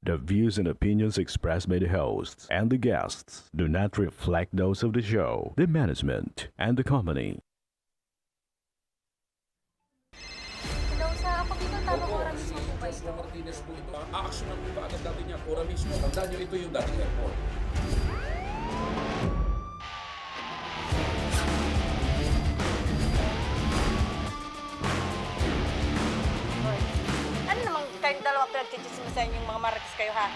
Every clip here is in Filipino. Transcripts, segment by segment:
The views and opinions expressed by the hosts and the guests do not reflect those of the show, the management, and the company. Hello, sa ako dito, tamang Opo, oras si mo po ba Chester ito? Martinez po ito. Aaksyonan po ba agad natin yan? Ora mismo, tandaan nyo, ito yung dating airport. Hoy. Ano namang kayong dalawa pinagchichismisan yung mga marites kayo, ha?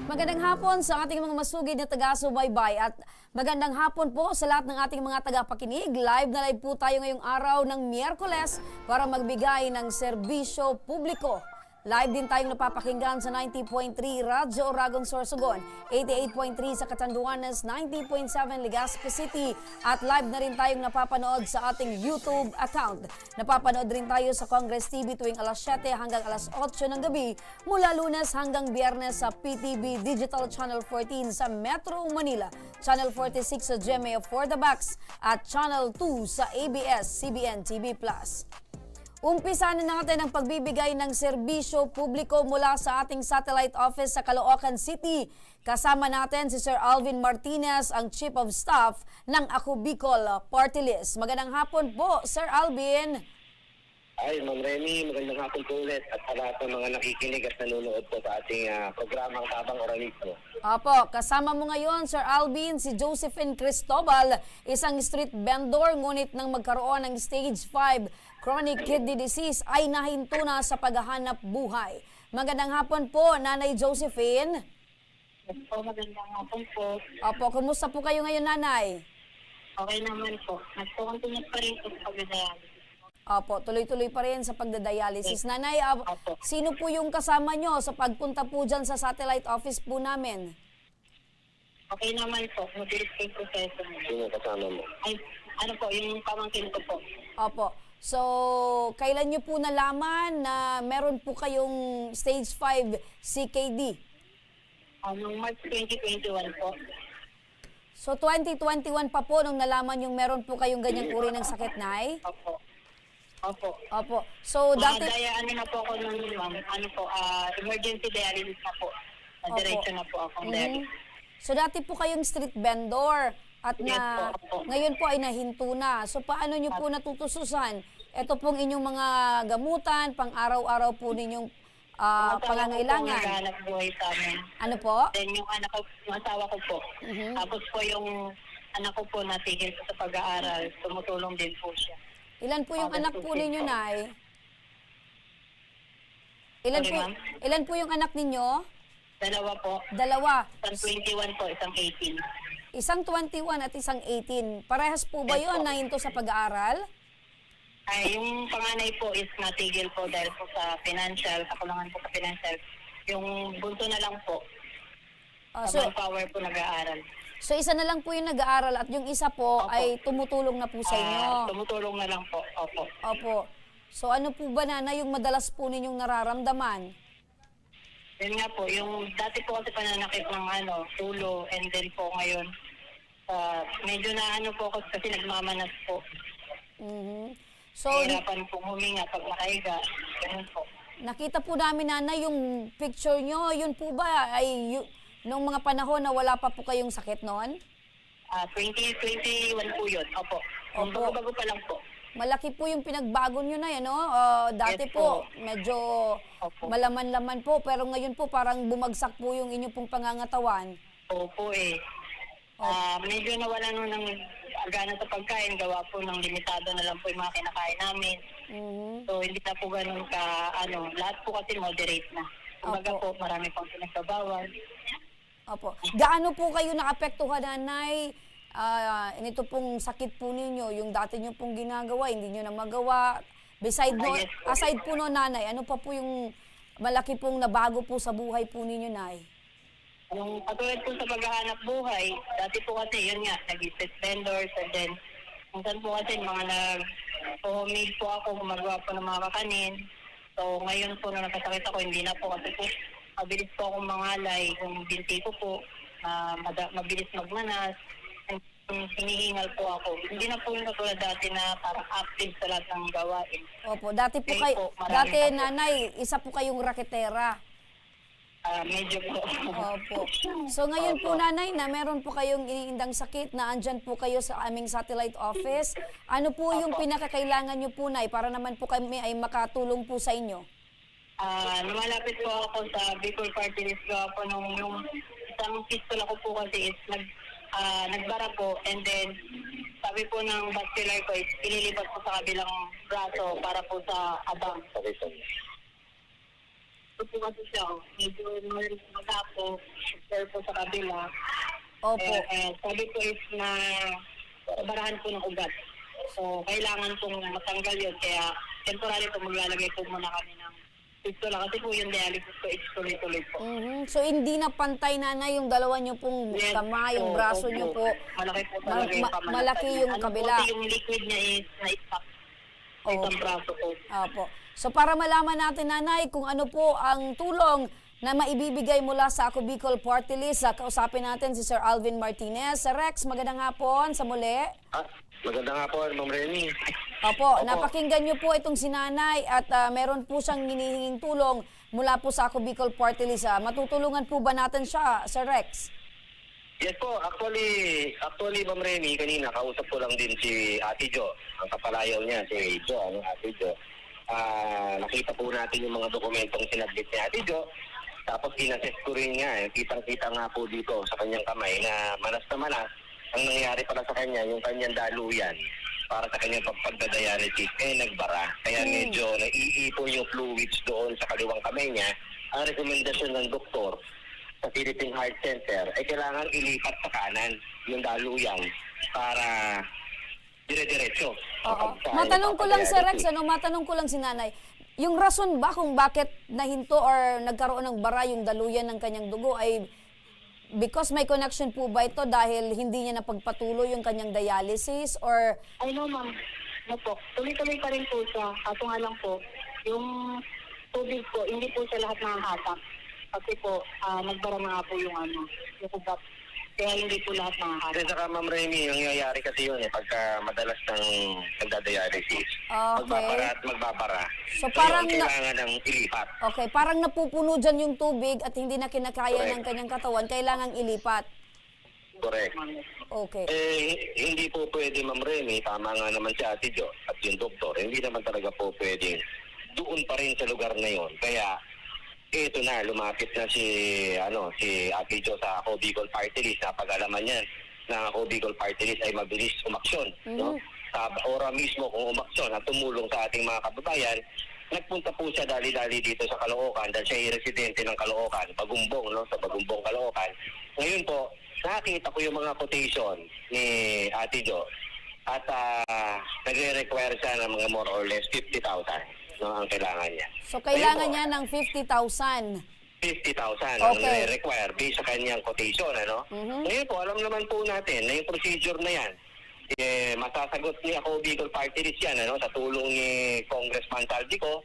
Magandang hapon sa ating mga masugid na taga-subaybay at magandang hapon po sa lahat ng ating mga tagapakinig. Live na live po tayo ngayong araw ng Miyerkules para magbigay ng serbisyo publiko. Live din tayong napapakinggan sa 90.3 Radyo Oragon Sorsogon, 88.3 sa Catanduanes, 90.7 Legazpi City at live na rin tayong napapanood sa ating YouTube account. Napapanood rin tayo sa Congress TV tuwing alas 7 hanggang alas 8 ng gabi mula Lunes hanggang Biyernes sa PTV Digital Channel 14 sa Metro Manila, Channel 46 sa GMA For the Backs at Channel 2 sa ABS-CBN TV+. Umpisa na natin ang pagbibigay ng serbisyo publiko mula sa ating satellite office sa Caloocan City. Kasama natin si Sir Alvin Martinez, ang Chief of Staff ng Ako Bicol Party List. Magandang hapon po, Sir Alvin. Ay, Ma'am Remy, magandang hapon po ulit at sa lahat ng mga nakikinig at nanonood po sa ating programang Tabang Oralismo. Opo, kasama mo ngayon, Sir Alvin, si Josephine Cristobal, isang street vendor, ngunit nang magkaroon ng stage 5 chronic kidney disease ay nahinto na sa paghahanap buhay. Magandang hapon po, Nanay Josephine. Po, magandang hapon po. Opo, kumusta po kayo ngayon, Nanay? Okay naman po. Nagpo-continue pa rin po sa pagdadayan. Opo, tuloy-tuloy pa rin sa pagdadialysis. Nanay, Opo. sino po yung kasama nyo sa pagpunta po dyan sa satellite office po namin? Okay naman po. Mabilis po yung proseso mo. Sino kasama mo? Ay, ano po, yung pamangkin ko po. Opo. So, kailan nyo po nalaman na meron po kayong stage 5 CKD? Noong March 2021 po. So, 2021 pa po nung nalaman yung meron po kayong ganyang uri ng sakit, Nay? Opo. Opo. Opo. So, dati... Ano na po ako nung, ma'am, emergency dialysis na po. Diretso na po akong dialysis. So, dati po kayong street vendor at Yes po. ngayon po ay nahinto na. So, paano nyo po natutususan? Ito pong inyong mga gamutan, pang-araw-araw po ninyong pangangailangan. Naghahanap buhay sa amin. Ano po? Then yung anak ko, yung asawa ko po. Tapos po yung anak ko po natigil po sa pag-aaral. Tumutulong din po siya. Ilan po yung anak po ninyo, Nay? Ilan Sorry, po, ma'am? ilan po yung anak ninyo? Dalawa po. Dalawa. Isang 21 po, isang 18. Isang 21 at isang 18. Parehas po ba Yes, yun po. na hinto sa pag-aaral? Ay, yung panganay po is natigil po dahil po sa financial, kakulangan po sa financial. Yung bunso na lang po, So, power po nag-aaral. so isa na lang po yung nag-aaral at yung isa po Opo. ay tumutulong na po sa inyo. Tumutulong na lang po, opo. Opo. So ano po ba, Nanay, yung madalas po ninyong nararamdaman? Yun nga po, yung dati po kasi pananakit ng tulo, and then po ngayon, medyo na po ako kasi nagmamanas po. Mhm. So, Hirapan po huminga pag nakahiga. Ganun po. nakita po namin, Nanay, yung picture nyo. Yun po ba ay nung mga panahon na wala pa po kayong sakit noon? 2021 po yun, opo. Opo. Bago-bago pa lang po. Malaki po yung pinagbago nyo na yan, no? Dati Yes po, po. medyo Opo. malaman-laman po. Pero ngayon po, parang bumagsak po yung inyong pong pangangatawan. Opo eh. Medyo nawala nun ng gana sa pagkain, gawa po ng limitado na lang po yung mga kinakain namin. So, hindi na po ganun ka, lahat po kasi moderate na. Kumbaga po, marami pang pinagbabawal. Opo. Gaano po kayo naapektuhan, nanay? Nito pong sakit po ninyo, yung dati nyo pong ginagawa, hindi nyo na magawa. Yes po. Aside po no, nanay, ano pa po yung malaki pong nabago po sa buhay po ninyo, nay? Yung katulad po sa paghahanap buhay, dati po kasi yun nga, nag-set vendors and then minsan po kasi mga nag-homemade po ako, gumagawa po ng mga kakanin. So ngayon po na nagkasakit ako, hindi na po kasi po mabilis po akong mangalay, yung binti ko po, mabilis magmanas, and hinihingal po ako. Hindi na po yung katulad dati na parang active sa lahat ng gawain. Opo, dati po Ngayon kayo, po, marami dati pa po. nanay, isa po kayong raketera. Medyo po. Opo. So ngayon po, nanay, na meron po kayong iniindang sakit na andyan po kayo sa aming satellite office. Ano po yung pinakakailangan nyo po, nay, para naman po kami ay makatulong po sa inyo? Lumalapit po ako sa Bicol Party List gawa po nung isang pistol ako po kasi is nagbara po, and then sabi po ng vascular ko is ililipat po sa kabilang braso para po sa abang. Ito po kasi siya, medyo magapo, share po sa kabila. Opo. Sabi ko is na barahan po ng ugat. So, kailangan pong matanggal yun. Kaya, temporary po maglalagay po muna kami ng pistola. Kasi po yung dialysis ko is tuloy-tuloy po. So hindi na pantay, nanay, yung dalawa nyo pong Yes, kamay, yung opo, braso opo. nyo po. Malaki po talaga yung pamanatan. malaki yung Ano kabila. po, yung liquid niya is na-stop sa isang braso ko. Opo. So para malaman natin, nanay, kung ano po ang tulong na maibibigay mula sa Ako Bicol Party List, kausapin natin si Sir Alvin Martinez. Sir Rex, magandang hapon sa muli. Maganda nga po, Ma'am Remy. Opo, napakinggan niyo po itong sinanay at meron po siyang hinihinging tulong mula po sa Ako Bicol Party List. Matutulungan po ba natin siya, Sir Rex? Yes po, actually Ma'am Remy, kanina kausap ko lang din si Ate Jo, ang kapalayaw niya, si Jo, ang Ate Jo. Nakita po natin yung mga dokumentong sinabit ni Ate Jo, tapos inassess ko rin nga, kitang-kita nga po dito sa kanyang kamay na manas na manas. Ang nangyari pala sa kanya, yung kanyang daluyan para sa kanyang pagdadialysis, nagbara. Kaya medyo naiipon yung fluids doon sa kaliwang kamay niya. Ang rekomendasyon ng doktor sa Philippine Heart Center ay kailangan ilipat sa kanan yung daluyan para dire-diretso. Oo. Matanong ko lang, Sir Rex, matanong ko lang si nanay, yung rason ba kung bakit nahinto or nagkaroon ng bara yung daluyan ng kanyang dugo ay because may connection po ba ito dahil hindi niya napagpatuloy yung kanyang dialysis or... Ay no, ma'am. No po. Tuloy-tuloy pa rin po siya. Kaso nga lang po, yung tubig po, hindi po siya lahat nakahatak. Kasi po, nagbara na nga po yung yung ugat. Kaya hindi po lahat nakahatak. Kasi saka Ma'am Remy, yung nangyayari kasi yun pagka madalas ng nagdadialysis. Okay. Magbabara at magbabara. So, parang yun, kailangan ng ilipat. Okay, parang napupuno dyan yung tubig at hindi na kinakaya Correct. ng kanyang katawan, kailangang ilipat. Correct. Okay. Hindi po pwede, Ma'am Remy, tama nga naman si Ate Jo at yung doktor, hindi naman talaga po pwede doon pa rin sa lugar na yun. Kaya, ito na, lumapit na si Ate Jo sa Ako Bicol Party List. Napag-alaman yan na Ako Bicol Party List ay mabilis umaksyon. No? Sa ora mismo kung umaksyon at tumulong sa ating mga kababayan, nagpunta po siya dali-dali dito sa Caloocan dahil siya ay residente ng Caloocan, Bagumbong, no? Sa Bagumbong, Caloocan. Ngayon po, nakita ko yung mga quotation ni Ate Jo at nagre-require siya ng mga more or less 50,000, no, ang kailangan niya. So, kailangan Ayun po, niya ng 50,000. 50,000 ang Okay. require based sa kanyang quotation, ano? Ngayon po, alam naman po natin na yung procedure na yan, masasagot ni Ako Bicol Party List yan, ano, sa tulong ni Congressman Saldico.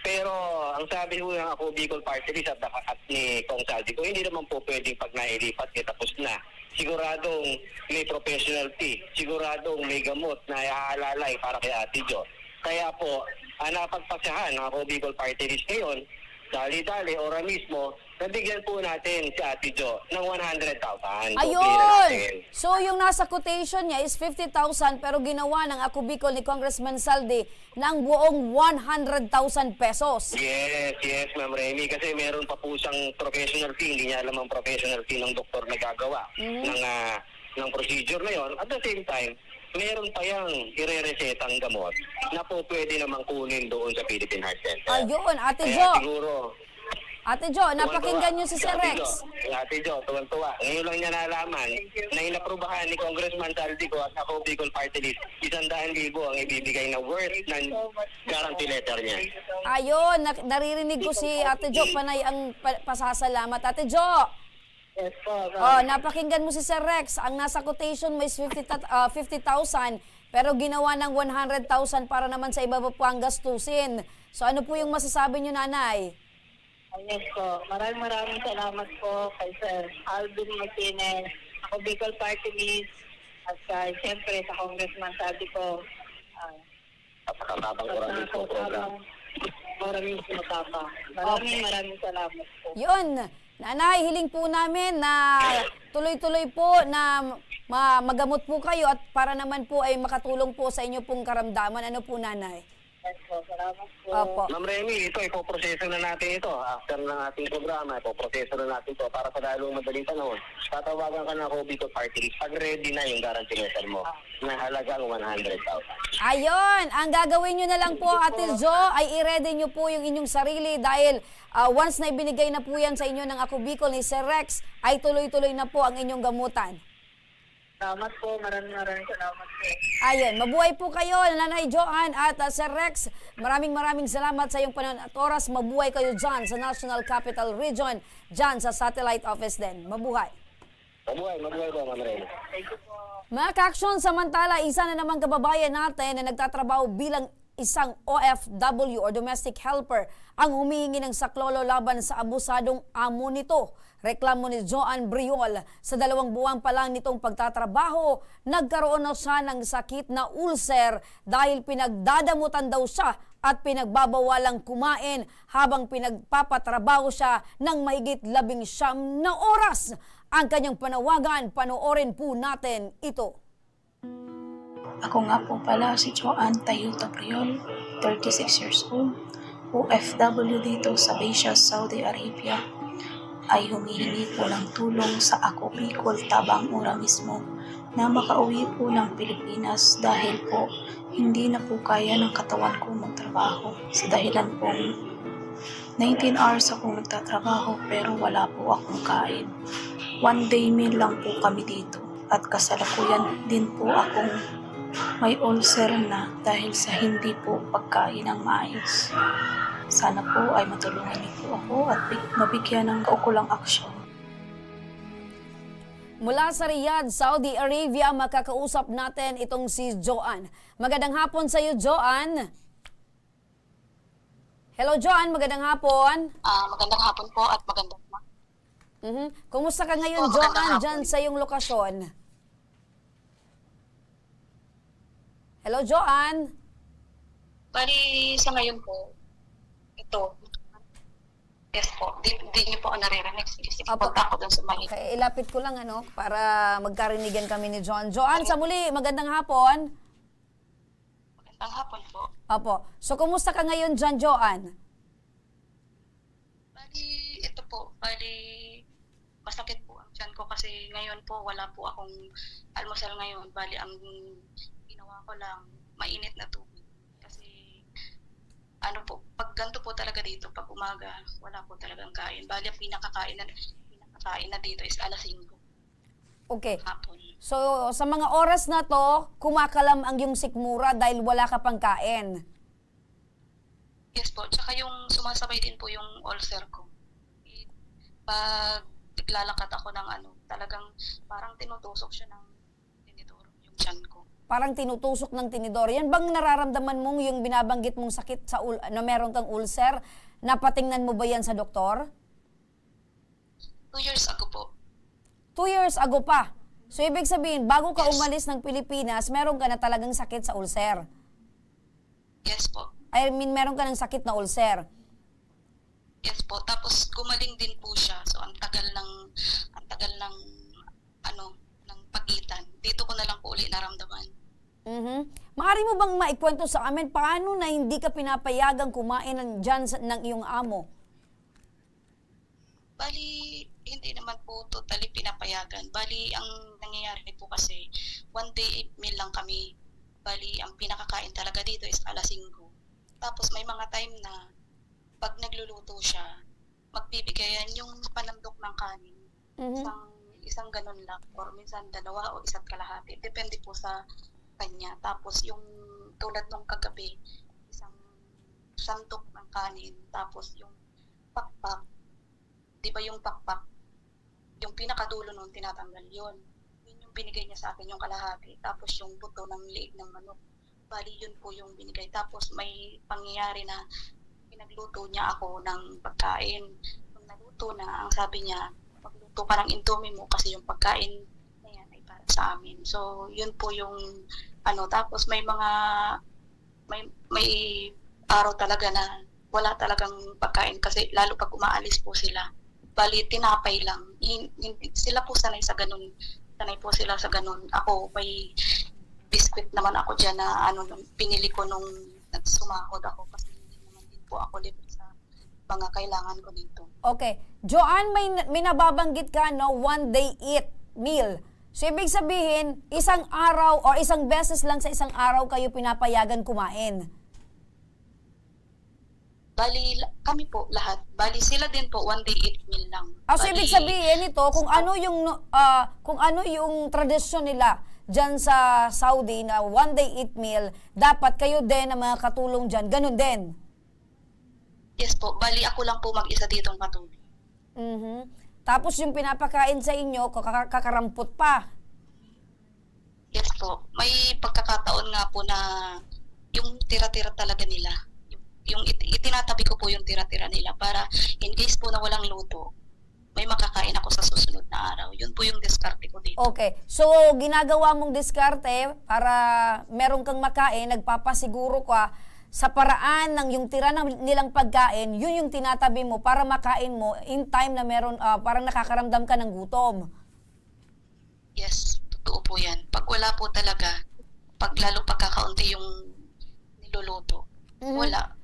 Pero ang sabi ko ng Ako Bicol Party List at ni Kong Saldico, hindi naman po pwedeng pag nailipat, tapos na. Siguradong may professional fee, siguradong may gamot na iaalalay para kay Ate Jo. Kaya po, napagpasyahan ng Ako Bicol Party List ngayon, dali-dali, ora mismo, nabigyan po natin si Ate Jo ng 100,000. Ayun! So, yung nasa quotation niya is 50,000 pero ginawa ng Ako Bicol ni Congressman Saldi ng buong 100,000 pesos. Yes, Ma'am Remy. Kasi meron pa po siyang professional fee. Hindi niya alam ang professional fee ng doktor na gagawa ng procedure na yon. At the same time, meron pa yung ire-resetang gamot na po pwede namang kunin doon sa Philippine Heart Center. Ayun, Ate Kaya Jo. siguro, Ate Jo, napakinggan niyo si Sir Rex. Ate Jo, tuwan-tuwa. Ngayon lang niya nalaman na inaprubahan ni Congressman Saldico at ako Bicol Party List, 100,000 ang ibibigay na worth ng guarantee letter niya. Ayun, naririnig ko si Ate Jo, panay ang pasasalamat. Ate Jo, Yes po. napakinggan mo si Sir Rex. Ang nasa quotation mo is 50,000, pero ginawa ng 100,000 para naman sa iba pa po ang gastusin. So ano po yung masasabi niyo, nanay? Yes po. Maraming salamat po kay Sir Alvin Martinez, ako Bicol Party List, at siyempre sa Congressman Saldico. Napakatabang oras po program. Maraming salamat po. Yun, nanay, hiling po namin na tuloy-tuloy po na magamot po kayo at para naman po ay makatulong po sa inyo pong karamdaman. Ano po, nanay? Yes po. Salamat po. Opo. Ma'am Remy, ito, ipoproseso na natin ito. After ng ating programa, ipoproseso na natin ito para sa lalong madaling panahon. Tatawagan ka na ako Bicol Party List pag ready na yung guarantee letter mo na halagang 100,000. Ayun, ang gagawin nyo na lang po, Ate Jo, ay i-ready nyo po yung inyong sarili dahil once na ibinigay na po yan sa inyo ng Ako Bicol ni Sir Rex, ay tuloy-tuloy na po ang inyong gamutan. Salamat po. Maraming salamat po. Ayun, mabuhay po kayo, Nanay Joanne at Sir Rex. Maraming salamat sa iyong panahon at oras. Mabuhay kayo dyan sa National Capital Region, dyan sa satellite office din. Mabuhay. Mabuhay po, Ma'am Remy. Mga ka-aksyon, samantala, isa na namang kababayan natin na nagtatrabaho bilang isang OFW or domestic helper ang humihingi ng saklolo laban sa abusadong amo nito. Reklamo ni Joanne Briol, sa 2 buwan pa lang nitong pagtatrabaho, nagkaroon na siya ng sakit na ulcer dahil pinagdadamutan daw siya at pinagbabawalang kumain habang pinagpapatrabaho siya ng mahigit 19 na oras. Ang kanyang panawagan, panoorin po natin ito. Ako nga po pala si Joanne Tayuta Briol, 36 years old, OFW dito sa Beja, Saudi Arabia, ay humihingi po ng tulong sa Ako Bicol Tabang Ora mismo na makauwi po ng Pilipinas dahil po hindi na po kaya ng katawan ko magtrabaho sa dahilan pong 19 hours akong nagtatrabaho pero wala po akong kain. 1 day meal lang po kami dito at kasalukuyan din po akong may ulcer na dahil sa hindi po pagkain ng maayos. Sana po ay matulungan niyo po ako at mabigyan ng kaukulang aksyon. Mula sa Riyadh, Saudi Arabia, makakausap natin itong si Joanne. Magandang hapon sa iyo, Joanne. Hello, Joanne. Magandang hapon. Magandang hapon po at magandang Kumusta ka ngayon, magandang Joanne, hapon. dyan sa iyong lokasyon? Hello, Joanne. Bali, sa ngayon po, ito. Yes po, di niyo po ako naririnig. Sige, Opo. punta ako dun sa mali. Okay, ilapit ko lang para magkarinigan kami ni Joanne. Joanne, sa muli, magandang hapon. Magandang hapon po. Opo. So, kumusta ka ngayon dyan, Joanne? Bali, masakit po ang tiyan ko kasi ngayon po wala po akong almusal ngayon. Bali, ang ginawa ko lang, mainit na tubig. Kasi, pag ganito po talaga dito, pag umaga, wala po talagang kain. Bali, ang pinakakain na dito is alas 5. Okay. Hapon. So, sa mga oras na to, kumakalam ang iyong sikmura dahil wala ka pang kain. Yes po. Tsaka yung sumasabay din po yung ulcer ko. Pag naglalakad ako ng talagang parang tinutusok siya ng tinidor yung tiyan ko. Parang tinutusok ng tinidor. Yan bang nararamdaman mong yung binabanggit mong sakit sa na meron kang ulcer? Napatingnan mo ba yan sa doktor? 2 years ago po. 2 years ago pa. So, ibig sabihin, bago ka Yes. umalis ng Pilipinas, meron ka na talagang sakit sa ulcer. Yes po. I mean, meron ka ng sakit na ulcer. Yes po. Tapos gumaling din po siya. So ang tagal ng ng pagitan. Dito ko na lang po uli naramdaman. Maaari mo bang maikwento sa amin paano na hindi ka pinapayagang kumain dyan ng iyong amo? Bali, hindi naman po totally pinapayagan. Bali, ang nangyayari po kasi one day meal lang kami. Bali, ang pinakakain talaga dito is alas 5. Tapos may mga time na pag nagluluto siya, magbibigayan yung panandok ng kanin. Isang ganun lang, or minsan dalawa o isa't kalahati. Depende po sa kanya. Tapos yung tulad nung kagabi, isang sandok ng kanin. Tapos yung pakpak, di ba yung pakpak, yung pinakadulo nun, tinatanggal yun. Yun yung binigay niya sa akin, yung kalahati. Tapos yung buto ng liig ng manok. Bali, yun po yung binigay. Tapos may pangyayari na pinagluto niya ako ng pagkain. Nung naluto na, ang sabi niya, magluto ka ng indomie mo kasi yung pagkain na yan ay para sa amin. So, yun po yung tapos may mga may araw talaga na wala talagang pagkain kasi lalo pag umaalis po sila. Bali, tinapay lang. Hindi, sila po sanay sa ganun. Sanay po sila sa ganun. Ako, may biscuit naman ako dyan na pinili ko nung nagsumahod ako kasi hindi naman din po ako libre sa mga kailangan ko dito. Okay. Joanne, may nababanggit ka, no? One day eat meal. So, ibig sabihin, isang araw o isang beses lang sa isang araw kayo pinapayagan kumain. Bali, kami po lahat. Bali, sila din po, one day eat meal lang. So, ibig sabihin ito, kung ano yung tradisyon nila dyan sa Saudi na one day eat meal, dapat kayo din na mga katulong dyan, ganun din. Yes po, bali ako lang po mag-isa dito ang katulong. Tapos yung pinapakain sa inyo, kakarampot pa. Yes po, may pagkakataon nga po na yung tira-tira talaga nila. Yung itinatabi ko po yung tira-tira nila para in case po na walang luto, may makakain ako sa susunod na araw. Yun po yung diskarte ko dito. Okay. So, ginagawa mong diskarte para meron kang makain, nagpapasiguro ka sa paraan ng yung tira ng nilang pagkain, yun yung tinatabi mo para makain mo in time na meron, parang nakakaramdam ka ng gutom. Yes, totoo po yan. Pag wala po talaga, lalo pagkakaunti yung niluluto, wala.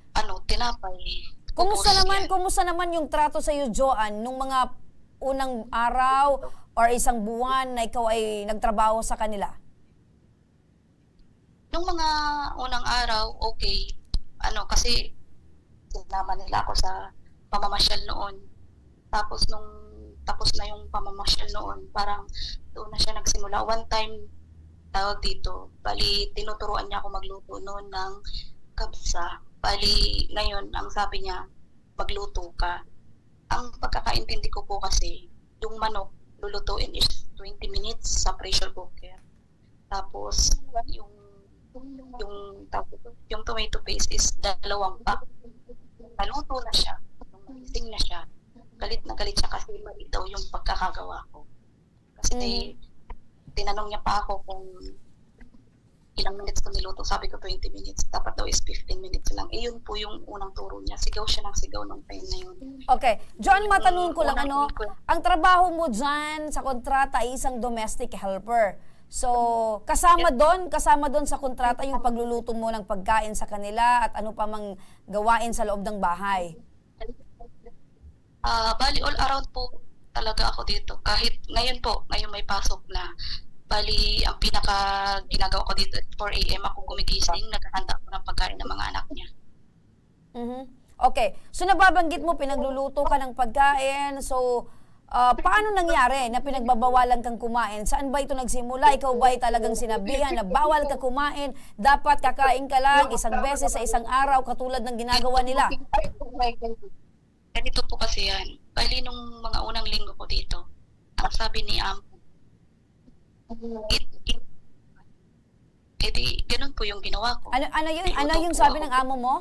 Tinapay. Kumusta naman yung trato sa iyo, Joanne, nung mga unang araw or isang buwan na ikaw ay nagtrabaho sa kanila? Nung mga unang araw, okay. Kasi sinama nila ako sa pamamasyal noon. Tapos nung tapos na yung pamamasyal noon, parang doon na siya nagsimula. One time, tawag dito, bali tinuturuan niya ako magluto noon ng kabsa. Bali, ngayon, ang sabi niya, magluto ka. Ang pagkakaintindi ko po kasi, yung manok, lulutuin is 20 minutes sa pressure cooker. Tapos, yung tomato paste is 2 pack. Naluto na siya. Gising na siya. Galit na galit siya kasi mali daw yung pagkakagawa ko. Kasi, tinanong niya pa ako kung ilang minutes ko niluto, sabi ko 20 minutes, dapat daw is 15 minutes lang. Yun po yung unang turo niya. Sigaw siya ng sigaw nung time na yun. Okay. John, matanong ko lang, ang trabaho mo dyan sa kontrata ay isang domestic helper. So, kasama doon sa kontrata yung pagluluto mo ng pagkain sa kanila at ano pa mang gawain sa loob ng bahay? Bali, all around po talaga ako dito. Kahit ngayon may pasok na. Bali, ang ginagawa ko dito at 4 a.m. ako gumigising, naghahanda ako ng pagkain ng mga anak niya. Okay. So, nababanggit mo, pinagluluto ka ng pagkain. So, paano nangyari na pinagbabawalan kang kumain? Saan ba ito nagsimula? Ikaw ba ay talagang sinabihan na bawal ka kumain? Dapat kakain ka lang isang beses sa isang araw katulad ng ginagawa nila? Ganito po kasi yan. Bali, nung mga unang linggo ko dito, ang sabi ni ganun po yung ginawa ko. Ano yung sabi ng amo mo?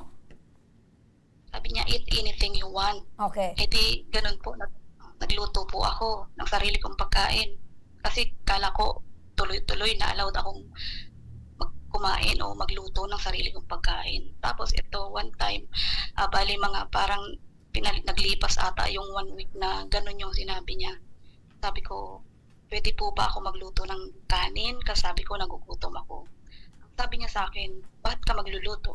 Sabi niya, eat anything you want. Okay. Ganun po, nagluto po ako ng sarili kong pagkain. Kasi kala ko, tuloy-tuloy na allowed akong kumain o magluto ng sarili kong pagkain. Tapos ito, one time, bali mga parang naglipas ata yung 1 week na ganun yung sinabi niya. Sabi ko, pwede po ba ako magluto ng kanin? Kasi sabi ko, nagugutom ako. Sabi niya sa akin, bakit ka magluluto?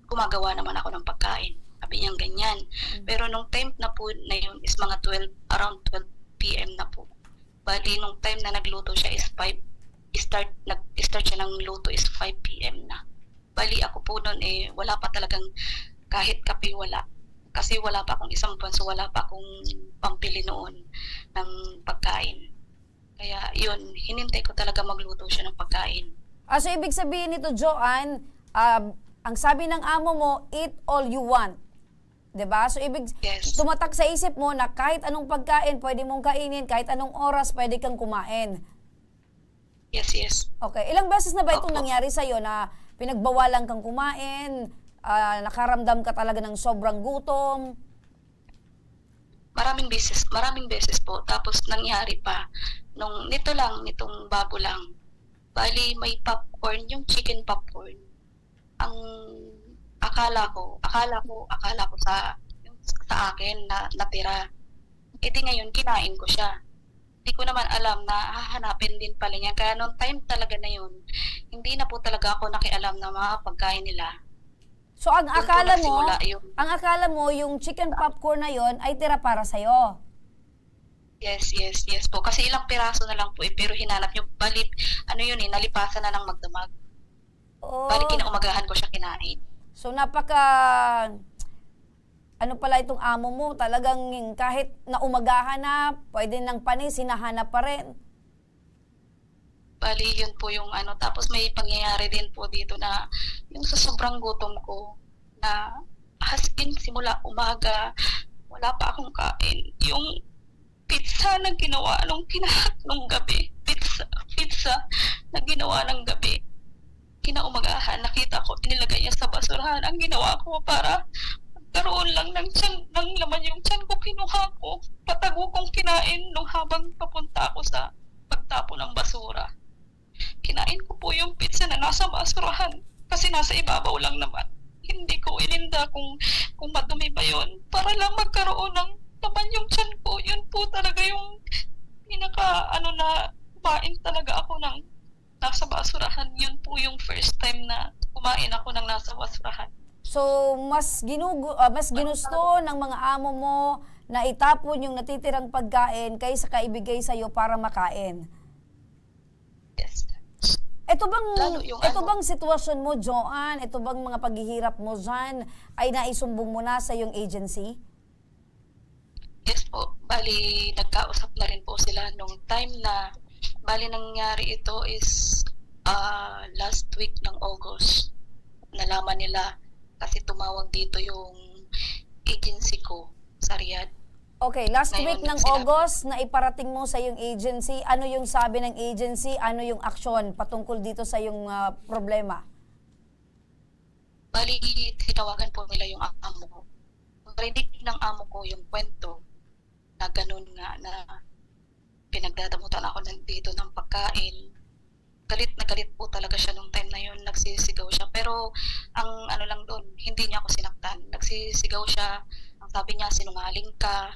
Gumagawa naman ako ng pagkain. Sabi niya ganyan. Pero nung time na po na yun is mga around 12 p.m. na po. Bali, nung time na nagluto siya is nag-start siya ng luto is 5 p.m. na. Bali, ako po noon wala pa talagang kahit kape wala. Kasi wala pa akong isang buwan, so wala pa akong pampili noon ng pagkain. Kaya yun, hinintay ko talaga magluto siya ng pagkain. So ibig sabihin nito, Joanne, ang sabi ng amo mo, eat all you want. 'Di ba? So ibig Yes. tumatak sa isip mo na kahit anong pagkain pwede mong kainin, kahit anong oras pwede kang kumain. Yes. Okay, ilang beses na ba itong Opo. nangyari sa iyo na pinagbawalan kang kumain, nakaramdam ka talaga ng sobrang gutom? Maraming beses po. Tapos nangyari pa, nitong bago lang. Bali, may popcorn, yung chicken popcorn. Ang akala ko sa akin na natira. E di ngayon, kinain ko siya. Hindi ko naman alam na hahanapin din pala niya. Kaya noong time talaga na yun, hindi na po talaga ako nakialam na mga pagkain nila. So ang Doon po nagsimula akala mo yung chicken popcorn na yon ay tira para sa iyo. Yes po. Kasi ilang piraso na lang po pero hinanap niyo. Balit, nalipasan na ng magdamag. Oh. Bali, kinaumagahan ko siya kinain. So ano pala itong amo mo, talagang kahit na umagahan na, pwede ng panis, hinahanap pa rin. Bali, yun po yung tapos may pangyayari din po dito na yung sa sobrang gutom ko na as in simula umaga, wala pa akong kain. Yung pizza na ginawa nung gabi, pizza na ginawa ng gabi, kinaumagahan, nakita ko, inilagay niya sa basurahan. Ang ginawa ko para magkaroon lang ng laman yung tiyan ko, kinuha ko, patago kong kinain nung habang papunta ako sa pagtapo ng basura. Kinain ko po yung pizza na nasa basurahan kasi nasa ibabaw lang naman. Hindi ko ininda kung madumi ba yun para lang magkaroon ng laman yung tiyan ko. Yun po talaga yung na kumain talaga ako ng nasa basurahan. Yun po yung first time na kumain ako ng nasa basurahan. So mas ginusto ng mga amo mo na itapon yung natitirang pagkain kaysa kaibigay sa iyo para makain. Yes. Ito Lalo yung bang sitwasyon mo, Joanne? Ito bang mga paghihirap mo dyan ay naisumbong mo na sa iyong agency? Yes po. Bali, nagkausap na rin po sila nung time na nangyari ito is last week ng August. Nalaman nila kasi tumawag dito yung agency ko sa Riyadh. Okay, last Ngayon week ng sila- August na iparating mo sa iyong agency, ano yung sabi ng agency, ano yung aksyon patungkol dito sa iyong problema? Bali, tinawagan po nila yung amo ko. Narinig ng amo ko yung kwento na ganun nga na pinagdadamutan ako dito ng pagkain. Galit na galit po talaga siya nung time na yun. Nagsisigaw siya. Pero ang lang doon, hindi niya ako sinaktan. Nagsisigaw siya. Ang sabi niya, sinungaling ka.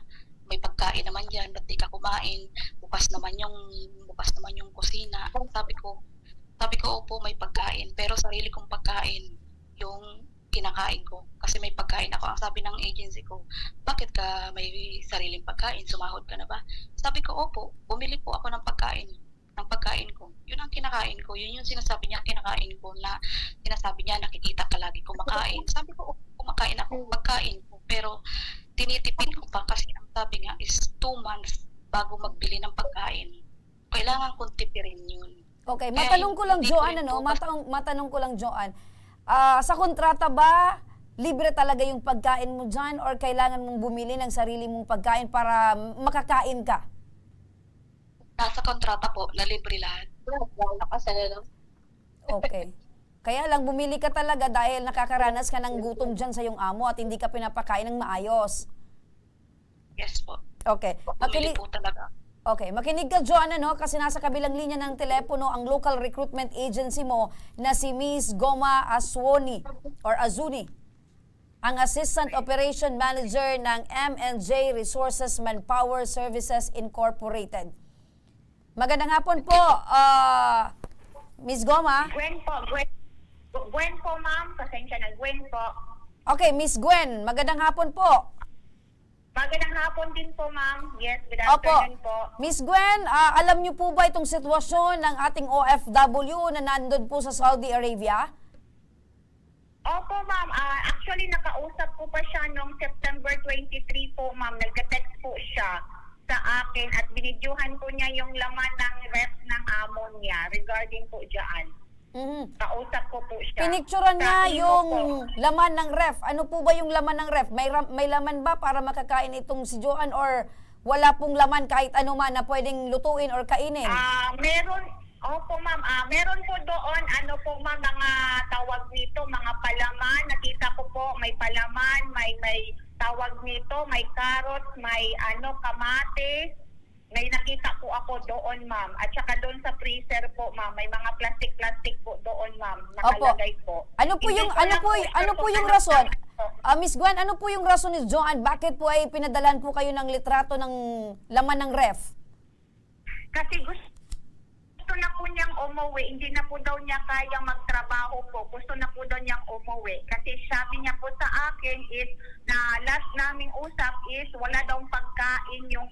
May pagkain naman yan. Ba't di ka kumain? Bukas naman yung kusina. Sabi ko, opo, may pagkain. Pero sarili kong pagkain yung kinakain ko. Kasi may pagkain ako. Ang sabi ng agency ko, bakit ka may sariling pagkain? Sumahod ka na ba? Sabi ko, opo, bumili po ako ng pagkain ko. Yun ang kinakain ko. Yun yung sinasabi niya kinakain ko na sinasabi niya nakikita ka lagi kumakain. Sabi ko, kumakain ako, pagkain ko. Pero tinitipid ko pa kasi ang sabi nga is 2 months bago magbili ng pagkain. Kailangan kong tipirin yun. Okay, Kaya matanong ko lang, hindi ko Joanne, rin po matanong ko lang, Joanne. Sa kontrata ba, libre talaga yung pagkain mo dyan or kailangan mong bumili ng sarili mong pagkain para makakain ka? Nasa kontrata po, na libre lahat. Okay. Kaya lang, bumili ka talaga dahil nakakaranas ka ng gutom dyan sa iyong amo at hindi ka pinapakain ng maayos. Yes po. Okay. Bumili po talaga. Okay, makinig ka, Joanne, kasi nasa kabilang linya ng telepono ang local recruitment agency mo na si Miss Goma Azuni, ang Assistant Operation Manager ng M&J Resources Manpower Services Incorporated. Magandang hapon po, Miss Goma. Gwen po, ma'am. Pasensya na, Gwen po. Okay, Miss Gwen, magandang hapon po. Magandang hapon din po, ma'am. Yes, good Opo. afternoon po. Miss Gwen, alam niyo po ba itong sitwasyon ng ating OFW na nandun po sa Saudi Arabia? Opo, ma'am. Actually, nakausap ko pa siya noong September 23 po, ma'am. Nagka-text po siya sa akin at binidyohan ko niya yung laman ng ref ng amo niya regarding po dyan. Mhm. Kausap ko po siya. Pinicturean Sa niya imo yung po. laman ng ref. Ano po ba yung laman ng ref? May laman ba para makakain itong si Joanne or wala pong laman kahit ano man na pwedeng lutuin or kainin? Meron, opo ma'am, meron po doon, ano po ma'am, mga tawag nito, mga palaman. Nakita ko po, may palaman, may tawag nito, may carrots, may kamatis. May nakita po ako doon, ma'am. At saka doon sa freezer po, ma'am, may mga plastic po doon, ma'am, nakalagay po. Ano po Hindi yung ko lang ano po sure yung kung rason? ano Miss Gwen, ano po yung rason ni Joanne? Bakit po ay pinadalan po kayo ng litrato ng laman ng ref? Kasi gusto na po niyang umuwi, hindi na po daw niya kayang magtrabaho po. Gusto na po daw niyang umuwi. Kasi sabi niya po sa akin is na last naming usap is wala daw pagkain yung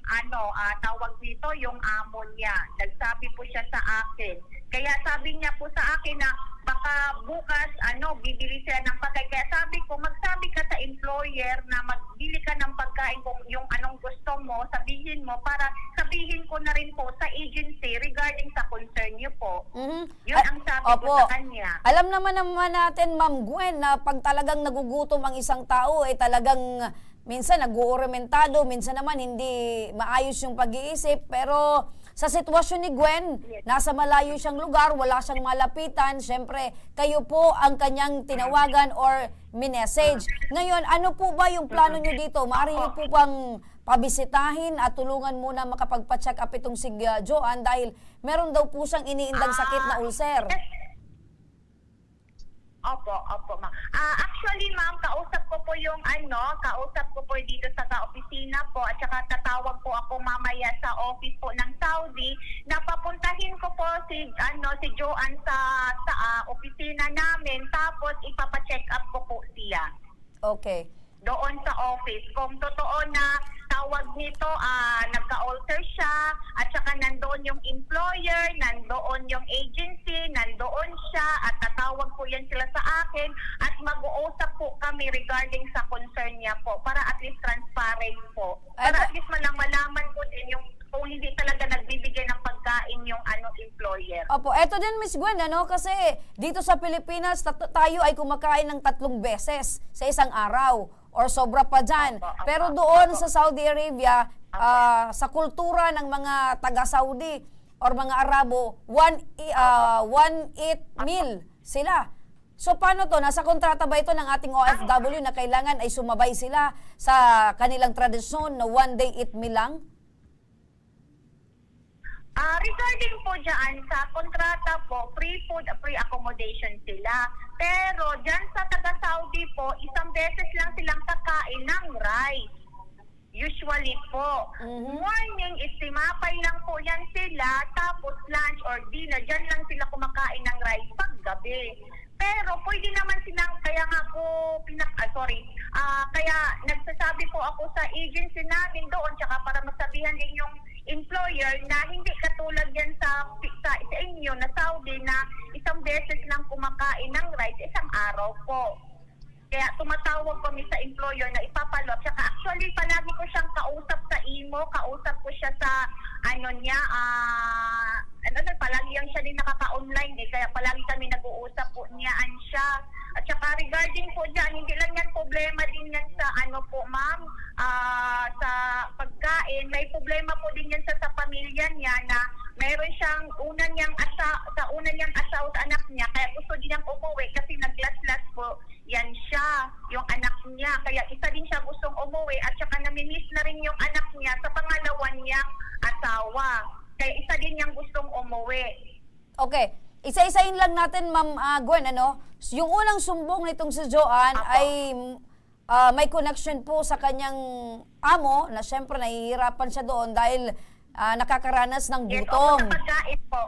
tawag dito, yung amo niya. Nagsabi po siya sa akin. Kaya sabi niya po sa akin na baka bukas bibili sila ng pagkain. Kaya sabi ko, magsabi ka sa employer na magbili ka ng pagkain kung yung anong gusto mo, sabihin mo para sabihin ko na rin po sa agency regarding sa concern niyo po. Yun ang sabi ko Opo. sa kanya. Alam naman natin, Ma'am Gwen, na pag talagang nagugutom ang isang tao, ay talagang minsan nag-uurimentado, minsan naman hindi maayos yung pag-iisip. Pero sa sitwasyon ni Gwen, nasa malayo siyang lugar, wala siyang malapitan, syempre kayo po ang kanyang tinawagan or minessage. Ngayon, ano po ba yung plano nyo dito? Maaari nyo po bang pabisitahin at tulungan muna makapagpa-check up itong si Joanne dahil meron daw po siyang iniindang sakit na ulcer. Opo, ma'am. Actually, ma'am, kausap ko po dito sa opisina po at saka tatawag po ako mamaya sa office po ng Saudi na papuntahin ko po si Joanne sa opisina namin tapos ipapacheck up ko po siya. Okay. Doon sa office. Kung totoo na tawag nito, nagka-ulcer siya, at saka nandoon yung employer, nandoon yung agency, nandoon siya, at tatawag po yan sila sa akin, at mag-uusap po kami regarding sa concern niya po, para at least transparent po. Para at least malaman ko din yung kung hindi talaga nagbibigay ng pagkain yung employer. Opo, eto din Miss Gwen, kasi dito sa Pilipinas, tayo ay kumakain ng 3 beses sa isang araw or sobra pa dyan. Pero doon sa Saudi Arabia, sa kultura ng mga taga-Saudi or mga Arabo, one eat meal sila. So paano to? Nasa kontrata ba ito ng ating OFW na kailangan ay sumabay sila sa kanilang tradisyon na one day eat meal lang? Regarding po dyan, sa kontrata po, free food, free accommodation sila. Pero dyan sa taga-Saudi po, isang beses lang silang kakain ng rice. Usually po. Morning is timapay lang po yan sila, tapos lunch or dinner, dyan lang sila kumakain ng rice paggabi. Pero pwede naman silang, kaya nga po, kaya nagsasabi po ako sa agency namin doon, tsaka para masabihan din yung employer na hindi katulad yan sa inyo na Saudi na isang beses lang kumakain ng rice isang araw po. Kaya tumatawag kami sa employer na ipapalo. Tsaka actually palagi ko siyang kausap sa imo, kausap ko siya sa palagi yan siya din nakaka-online kaya palagi kami nag-uusap po niyaan siya. At saka regarding po dyan, hindi lang yan problema din yan sa po ma'am, sa pagkain, may problema po din yan sa pamilya niya na mayroon siyang una niyang asawa sa anak niya, kaya gusto din niyang umuwi kasi naglas-las po yan siya, yung anak niya, kaya isa din siya gustong umuwi at saka namimiss na rin yung anak niya sa pangalawa niyang asawa, kaya isa din niyang gustong umuwi. Okay. Isa-isahin lang natin, Ma'am Gwen, yung unang sumbong nitong si Joanne ay may connection po sa kanyang amo na syempre nahihirapan siya doon dahil nakakaranas ng gutom.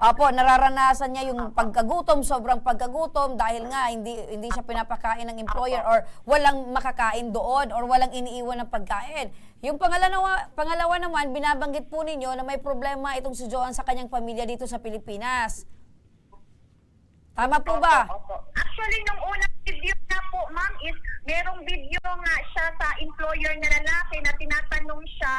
Apo, nararanasan niya yung pagkagutom, sobrang pagkagutom dahil nga hindi siya pinapakain ng employer or walang makakain doon or walang iniiwan ng pagkain. Yung pangalawa naman, binabanggit po ninyo na may problema itong si Joanne sa kanyang pamilya dito sa Pilipinas. Tama po ba? Opo. Actually, nung unang video na po, ma'am, is merong video nga siya sa employer na lalaki na tinatanong siya,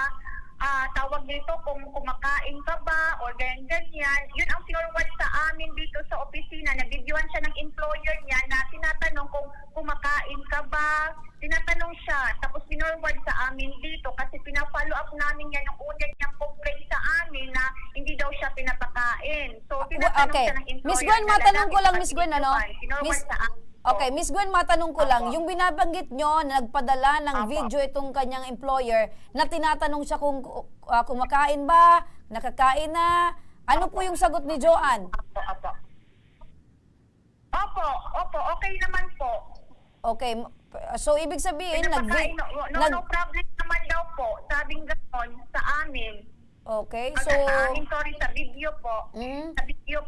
tawag dito kung kumakain ka ba o ganyan. Yun ang forward sa amin dito sa opisina. Nabidyoan siya ng employer niya na tinatanong kung kumakain ka ba. Tinatanong siya. Tapos pinorward sa amin dito kasi pina-follow up namin yan yung una niyang complaint sa amin na hindi daw siya pinapakain. So, tinatanong Okay. siya ng employer Miss Gwen, na matanong ko lalaki lang, sa Miss Gwen, ano? pinorward Miss- sa amin. Okay, Miss Gwen, matanong ko lang, Opo. yung binabanggit nyo na nagpadala ng Opo. video itong kanyang employer na tinatanong siya kung kumakain ba, nakakain na, ano po yung sagot ni Joanne? Opo, okay naman po. Okay, so ibig sabihin, Pinapakain, no problem naman daw po. Sabing ganon sa amin. Okay, So, so... sa amin, sorry, sa video po. Mm. Sa video,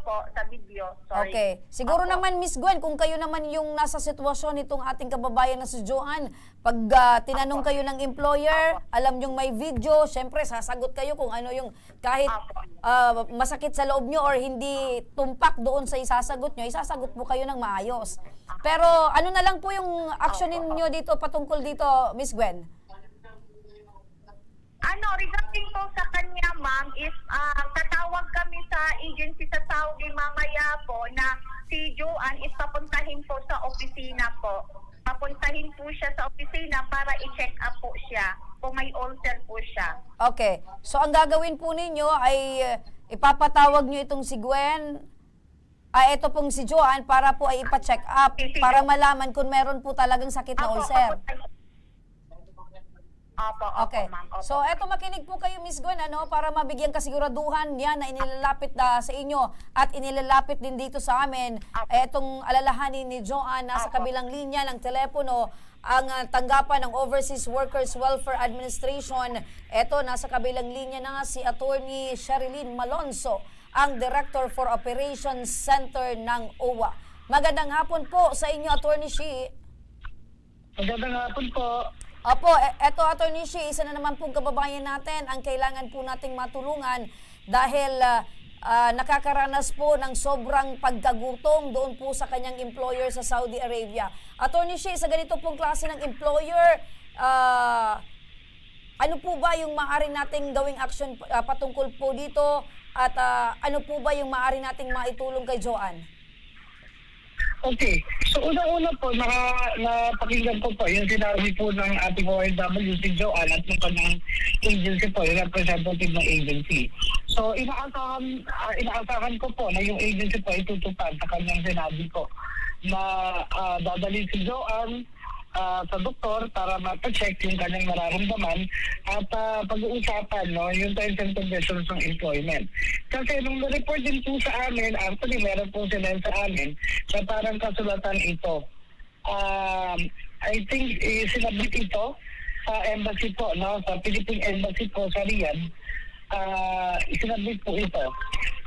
sorry. Okay. Siguro Opo. naman, Miss Gwen, kung kayo naman yung nasa sitwasyon nitong ating kababayan na si Joanne, pag tinanong kayo ng employer, alam yung may video, syempre sasagot kayo kung ano yung kahit masakit sa loob nyo or hindi tumpak doon sa isasagot nyo, isasagot po kayo ng maayos. Pero ano na lang po yung actionin nyo dito patungkol dito, Miss Gwen? Regarding po sa kanya, ma'am, is tatawag kami sa agency sa Saudi mamaya po na si Joanne is papuntahin po sa opisina po. Papuntahin po siya sa opisina para i-check up po siya kung may ulcer po siya. Okay. So ang gagawin po ninyo ay ipapatawag nyo itong si Gwen, ito pong si Joanne para po ay ipa-check up para malaman kung meron po talagang sakit na ulcer. Opo, Okay. ma'am. Opo. So, eto makinig po kayo, Miss Gwen, para mabigyan kasiguraduhan yan na inilalapit sa inyo at inilalapit din dito sa amin. Etong alalahanin ni Joanne nasa kabilang linya ng telepono ang tanggapan ng Overseas Workers Welfare Administration. Eto, nasa kabilang linya na nga si Attorney Sherilyn Malonzo, ang Director for Operations Center ng OWA. Magandang hapon po sa inyo, Attorney Shi. Magandang hapon po. Opo, eto Attorney Shi, isa na naman pong kababayan natin ang kailangan po nating matulungan dahil nakakaranas po ng sobrang pagkagutom doon po sa kanyang employer sa Saudi Arabia. Attorney Shi, sa ganito pong klase ng employer, ano po ba yung maaari nating gawing action patungkol po dito at ano po ba yung maaari nating maitulong kay Joanne? Okay. So, unang-una po, napakinggan ko po yung sinabi po ng ating OFW, si Joanne, at yung kanyang agency po, yung representative ng agency. So, inaasahan ko po na yung agency po ay tutupad sa kanyang sinabi ko na dadalhin si Joanne sa doktor para ma-check yung kanyang nararamdaman at pag-uusapan yung terms and conditions ng employment. Kasi nung na-report din po sa amin, actually meron po sila sa amin na parang kasulatan ito. I think sinabit ito sa embassy po, sa Philippine Embassy po sa Riyadh. Isinabit po ito.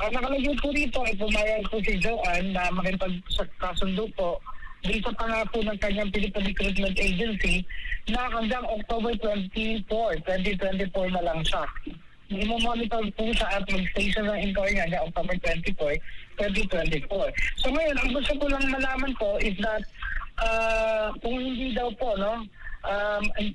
Ang nakalagay po rito ay pumayag po si Joanne na makipagkasundo po dito pa nga po ng kanyang Philippine Recruitment Agency na hanggang October 24 na lang siya. Imo-monitor po siya at mag-station ng employer niya hanggang October 24. So ngayon, ang gusto ko lang malaman po is that kung hindi daw po,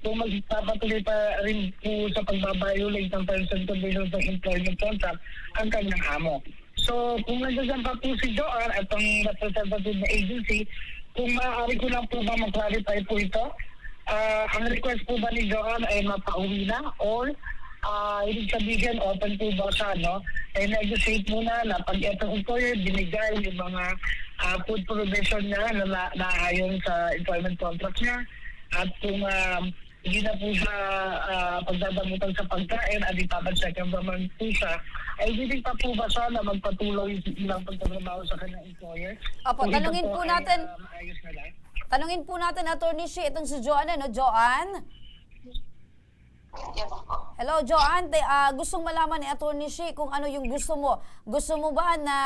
kung magpapatuloy pa rin po sa pagbabiolate ng terms and conditions ng employment contract ang kanyang amo. So kung nandiyan pa po si Joanne at ang representative na agency, kung maaari ko lang po ba mag-clarify po ito, ang request po ba ni Joanne ay mapauwi na or ibig sabihin open po ba siya, ay negotiate muna na pag itong employer binigay yung mga food provision niya na ayon sa employment contract niya at kung hindi na po siya pagdadamutan sa pagkain at ipapacheck ang naman po siya, ay willing pa po ba siya na magpatuloy ilang pagtatrabaho sa kanyang employer? Opo, Kung tanungin ito po ay, natin. maayos na lang. Tanungin po natin, Attorney Shi, itong si Joanne, Joanne? Yes po. Hello, Joanne. Gustong malaman ni Attorney Shi kung ano yung gusto mo. Gusto mo ba na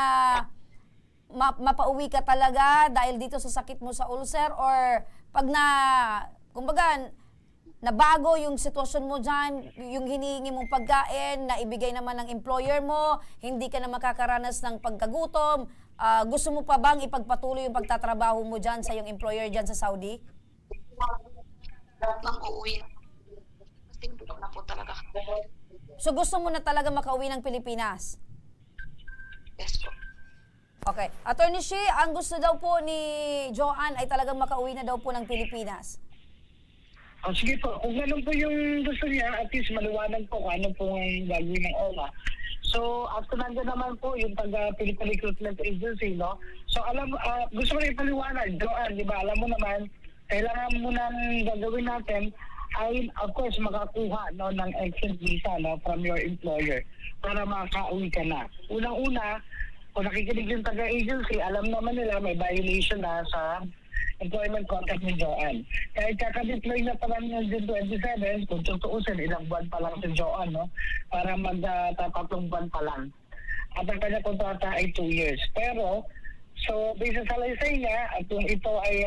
mapauwi ka talaga dahil dito sa sakit mo sa ulcer or pag kumbaga, nabago yung sitwasyon mo dyan, yung hinihingi mong pagkain na ibigay naman ng employer mo, hindi ka na makakaranas ng pagkagutom, gusto mo pa bang ipagpatuloy yung pagtatrabaho mo dyan sa yung employer dyan sa Saudi? Ma'am, uuwi. Kasi hindi ko na po talaga. So gusto mo na talaga makauwi ng Pilipinas? Yes po. Okay. Attorney Shi, ang gusto daw po ni Joanne ay talagang makauwi na daw po ng Pilipinas. Sige po, kung ganun po yung gusto niya, at least maliwanag po kung ano po ang gagawin ng OWA. So, after nandiyan naman po yung taga-Philippine Recruitment Agency, no? So, gusto mo rin ipaliwanag, Joanne, di ba? Alam mo naman, kailangan mo nang gagawin natin ay, of course, makakuha no, ng exit visa no, from your employer para makaka-uwi ka na. Unang-una, kung nakikinig yung taga-agency, alam naman nila may violation na sa employment contract ni Joanne. Kahit kakadeploy na pa lang ng June 27, kung tutuusin, ilang buwan pa lang si Joanne, no? Para magtatatlong buwan pa lang. At ang kanya kontrata ay 2 years. Pero, so, based sa salaysay niya, at kung ito ay,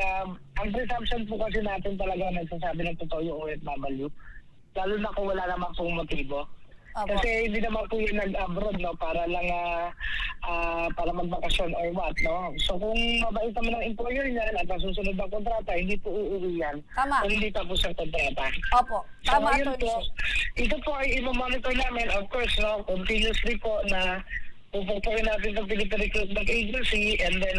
ang presumption po kasi natin talaga nagsasabi ng totoo yung OFW, lalo na kung wala namang pong motibo. Opo. Kasi hindi naman po yung nag-abroad, no, para lang para magbakasyon or what, no. So kung mabait naman ng employer niya at susunod ng kontrata, hindi po uuwi yan. Tama. Kung hindi tapos ang kontrata. Opo. So Tama, ayun Attorney po, Shi. ito po ay i-monitor namin, of course, no, continuously po na pupupuin natin ng Philippine Recruitment Agency, and then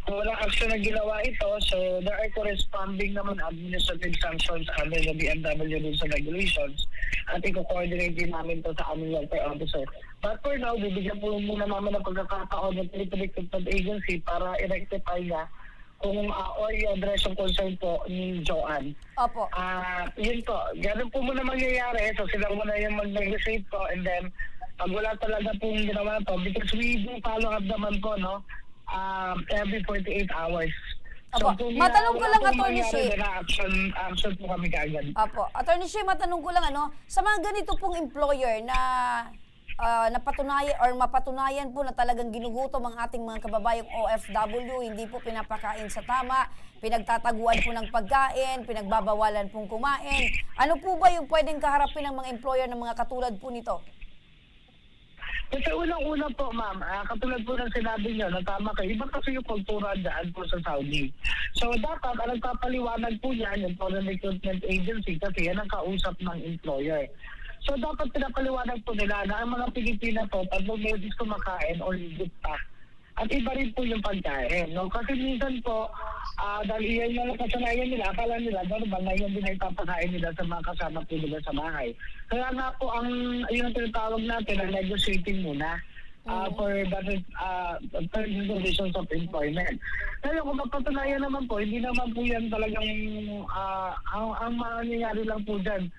kung walang action na ginawa ito, so there are corresponding naman administrative sanctions under the BMW rules and regulations, at i-coordinate din namin ito sa aming welfare officer. But for now, bibigyan po muna namin ng pagkakataon ng Philippine Recruitment Agency para i-rectify niya kung or i-address yung concern po ni Joanne. Opo. Yun po, ganun po muna mangyayari, so sila muna yung mag-negotiate po, and then pag wala talaga pong ginawa po, because we do follow up naman po, no, every 48 hours. Opo. kung Matanong ko lang, wala pong Attorney mangyari, Shi. then action po kami kaagad. Opo. Attorney Shi, matanong ko lang, sa mga ganito pong employer na napatunayan or mapatunayan po na talagang ginugutom ang ating mga kababayang OFW, hindi po pinapakain sa tama, pinagtataguan po ng pagkain, pinagbabawalan pong kumain. Ano po ba yung pwedeng kaharapin ng mga employer ng mga katulad po nito? Kasi unang-una po, ma'am, katulad po ng sinabi niyo, na tama kayo, iba kasi yung kultura dyan po sa Saudi. So dapat, ang nagpapaliwanag po yan, yung Foreign Recruitment Agency, kasi yan ang kausap ng employer. So dapat pinapaliwanag po nila na ang mga Pilipina po, pag beses kumakain or higit pa. At iba rin po yung pagkain, no? Kasi minsan po, dahil iyan yung kasanayan nila, akala nila, normal na yun din ay papakain nila sa mga kasama po nila sa bahay. Kaya nga po, yun ang tinatawag natin, ang negotiating muna for the terms and conditions of employment. Kaya kung mapatunayan naman po, hindi naman po yan talagang, ang mangyayari lang po dyan,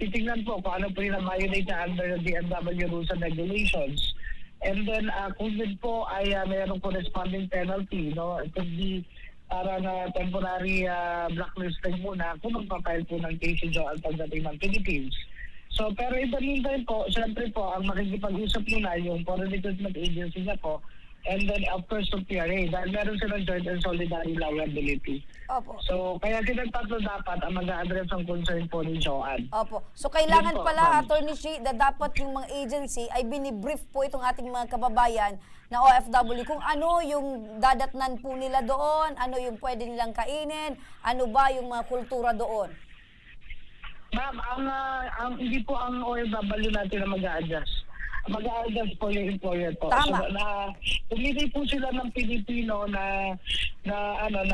titignan po kung ano po yung na-violate under the BMW rules and regulations. And then, kung yun po ay mayroong corresponding penalty, no? It could be para na temporary blacklisting muna kung magpapile po ng case si Joanne pagdating ng Philippines. So, pero in the meantime po, syempre po, ang makikipag-usap muna yung Foreign Recruitment Agency niya po, and then, of course, to PRA, dahil meron silang joint and solidary liability. Opo. So, kaya silang tatlo dapat ang mag-address ang concern po ni Joanne. Opo. So, kailangan Yun po, pala, ma'am. Attorney Shi, na dapat yung mga agency ay binibrief po itong ating mga kababayan na OFW kung ano yung dadatnan po nila doon, ano yung pwede nilang kainin, ano ba yung mga kultura doon. Ma'am, hindi po ang OFW natin na mag-a-adjust. Mag-a-adjust po yung employer po. Tama. So, pumili po sila ng Pilipino na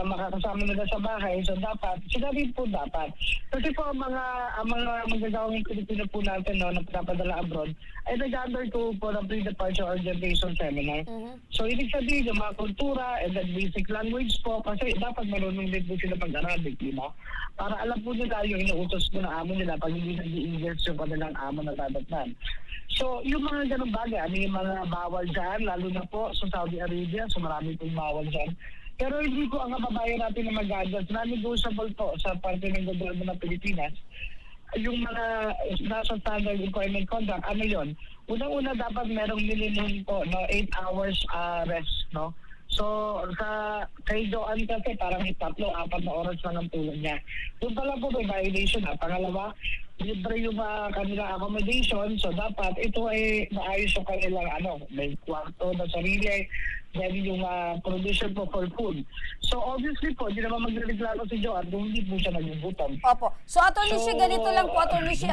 makakasama nila sa bahay. So dapat, sila rin po dapat. Kasi po ang mga magagawang Pilipino po natin na pinapadala abroad ay nag-undergo po ng pre-departure orientation seminar. So ibig sabihin yung mga kultura and then basic language po, kasi dapat marunong din po sila pag-Arabic, di ba? Para alam po nila yung inuutos po ng amo nila pag hindi nag-i-English yung kanilang amo na dadatnan. So, yung mga ganun bagay, yung mga bawal dyan, lalo na po sa Saudi Arabia, so marami pong bawal dyan. Pero hindi po ang kababayan natin na mag-adjust, non-negotiable po sa parte ng gobyerno ng Pilipinas. Yung mga nasa standard employment contract, ano yun? Unang-una dapat merong minimum po, 8 hours rest, no? So, kay Joanne kasi parang 3-4 na oras lang ang tulog niya. Doon pala po may violation na. Pangalawa, libre yung kanilang accommodation. So, dapat ito ay maayos yung kanilang may kwarto na sarili. Then yung provision po for food. So, obviously po, hindi naman magreklamo si Joanne kung hindi po siya nagugutom. Opo. So, Atty. So, Shi, ganito lang po, Atty. Shi,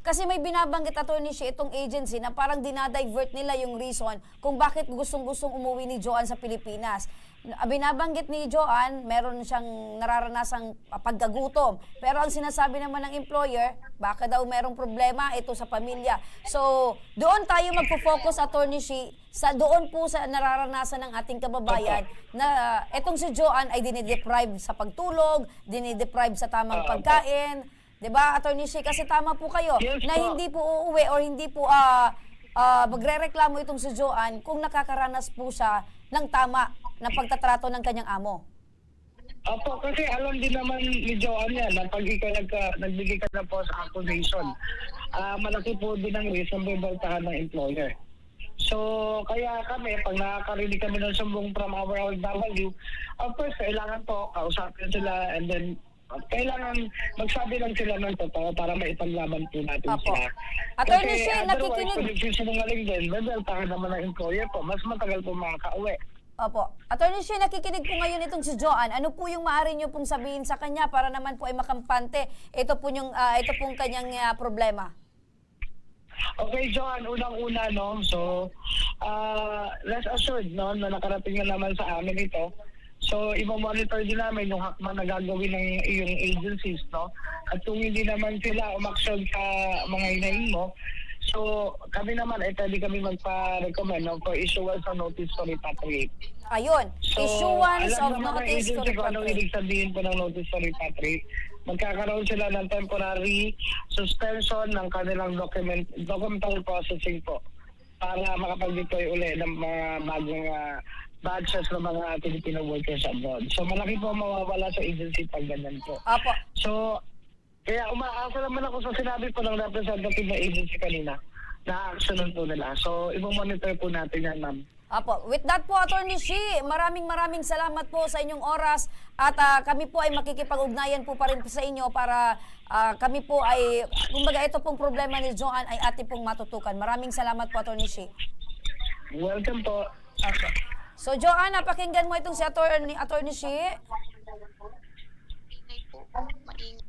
kasi may binabanggit, Atty. Shi, itong agency na parang dinadivert nila yung reason kung bakit gustong-gustong umuwi ni Joanne sa Pilipinas. Binabanggit ni Joanne, meron siyang nararanasang pagkagutom. Pero ang sinasabi naman ng employer, baka daw merong problema ito sa pamilya. So, doon tayo magpo-focus, Atty. Shi, doon po sa nararanasan ng ating kababayan na etong si Joanne ay dinideprive sa pagtulog, dinideprive sa tamang pagkain. 'Di ba, Atty. Shi? Kasi tama po kayo Yes, na po. hindi po uuwi or hindi po magrereklamo itong si Joanne kung nakakaranas po siya ng tama na pagtatrato ng kanyang amo. Opo, kasi alam din naman ni Joanne yan na pag ikaw nagbigay ka na po sa accusation, malaki po din ang risk ng bibaltahan ng employer. So, kaya kami, pag nakakarinig kami ng sumbong from our OFW, of course, kailangan po kausapin sila and then kailangan magsabi lang sila ng totoo para maipaglaban po natin Opo. sila. Atty. Shi, nakikinig. Otherwise, kung nagsisinungaling din, bibaltahan naman ng employer po, mas matagal po makaka-uwi. Opo. Atty. Shi, nakikinig po ngayon itong si Joanne. Ano po yung maaari niyo pong sabihin sa kanya para naman po ay makampante ito pong kanyang problema? Okay, Joanne, unang-una, no? So, rest assured, no, na nakarating na naman sa amin ito. So, i-monitor din namin yung hakbang na gagawin ng iyong agencies, no? At kung hindi naman sila umaksyon sa mga hinahin mo, so, kami naman, pwede kami magpa-recommend, no, for issuance of notice to repatriate. Ayun, So, issuance of alam naman ng notice to agency kung anong repatriate. ibig sabihin po ng notice to repatriate. Magkakaroon sila ng temporary suspension ng kanilang documental processing po para makapag-deploy uli ng mga bagong batches ng mga Filipino workers abroad. So malaki po mawawala sa agency pag ganyan po. Opo. So, kaya umaasa naman ako sa sinabi po ng representative ng agency kanina na actionan po nila. So, i-monitor po natin yan, ma'am. Apo. With that po, Atty. Shi, maraming salamat po sa inyong oras at kami po ay makikipag-ugnayan po pa rin sa inyo para kami po ay, kumbaga ito pong problema ni Joanne ay ating pong matutukan. Maraming salamat po, Atty. Shi. Welcome po. Okay. So, Joanne, pakinggan mo itong si Atty. Shi. Maingay po. Maingay.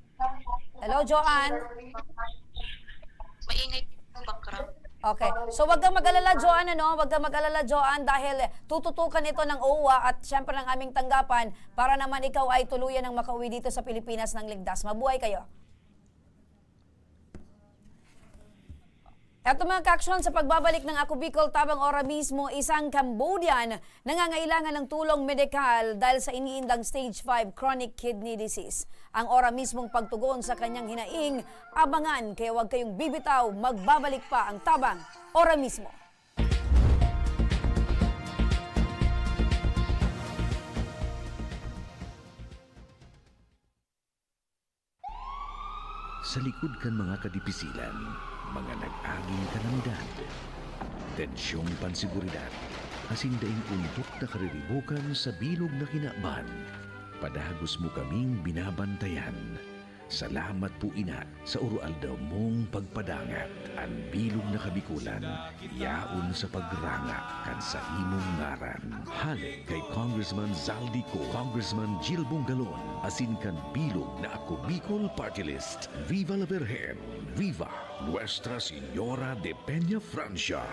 Hello, Joanne. Maingay po background. Okay. So, wag kang mag-alala, Joanne, Wag kang mag-alala, Joanne, dahil tututukan ito ng OWA at syempre ng aming tanggapan para naman ikaw ay tuluyan ng makauwi dito sa Pilipinas ng ligtas. Mabuhay kayo. Eto mga kaaksyon, sa pagbabalik ng Ako Bicol Tabang Ora mismo, isang Cambodian nangangailangan ng tulong medikal dahil sa iniindang stage 5 chronic kidney disease. Ang Ora mismong pagtugon sa kanyang hinaing, abangan, kaya huwag kayong bibitaw, magbabalik pa ang Tabang Ora mismo. Sa likod kan mga kadipisilan, mga nag-aging kalamidad, tensyong pansiguridad, hasindaing untok na kariribukan sa bilog na kinaaman, padagos mo kaming binabantayan. Salamat po ina sa urualdaw mong pagpadangat. Ang bilog na kabikulan, yaon sa pagranga kan sa imong ngaran. Halik kay Congressman Zaldico, Congressman Jill Bungalon, asin kan bilog na Ako Bicol Party List. Viva la Virgen! Viva Nuestra Señora de Peña Francia!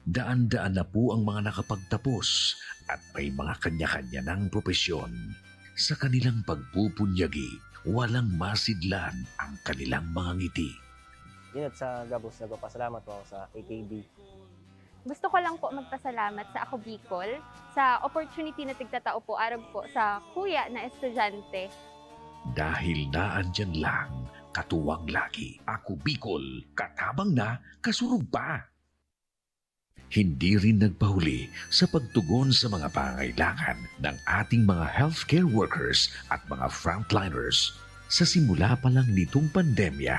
Daan-daan na po ang mga nakapagtapos at may mga kanya-kanya ng propesyon. Sa kanilang pagpupunyagi, walang masidlan ang kanilang mga ngiti. Inat sa Gabos, nagpapasalamat po ako sa AKB. Gusto ko lang po magpasalamat sa Ako Bicol sa opportunity na tigtatao po arab po sa kuya na estudyante. Dahil naandyan lang, katuwang lagi, Ako Bicol, katabang na, kasurug pa. Hindi rin nagpahuli sa pagtugon sa mga pangailangan ng ating mga healthcare workers at mga frontliners. Sa simula pa lang nitong pandemya,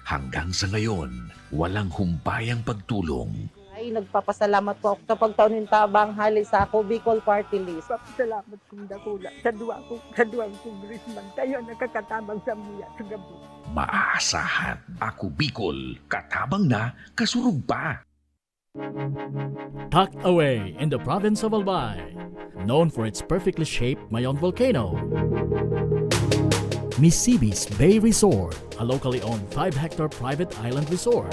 hanggang sa ngayon, walang humpayang pagtulong. Ay, nagpapasalamat po ako sa pagtaunin tabang hali sa ako Bicol Party List. Salamat kong dakula sa duwang congressman. Tayo nakakatabang sa muya sa gabi. Maaasahan, Ako Bicol, katabang na, kasurug pa. Tucked away in the province of Albay, known for its perfectly shaped Mayon volcano, Missibis Bay Resort, a locally owned 5-hectare private island resort.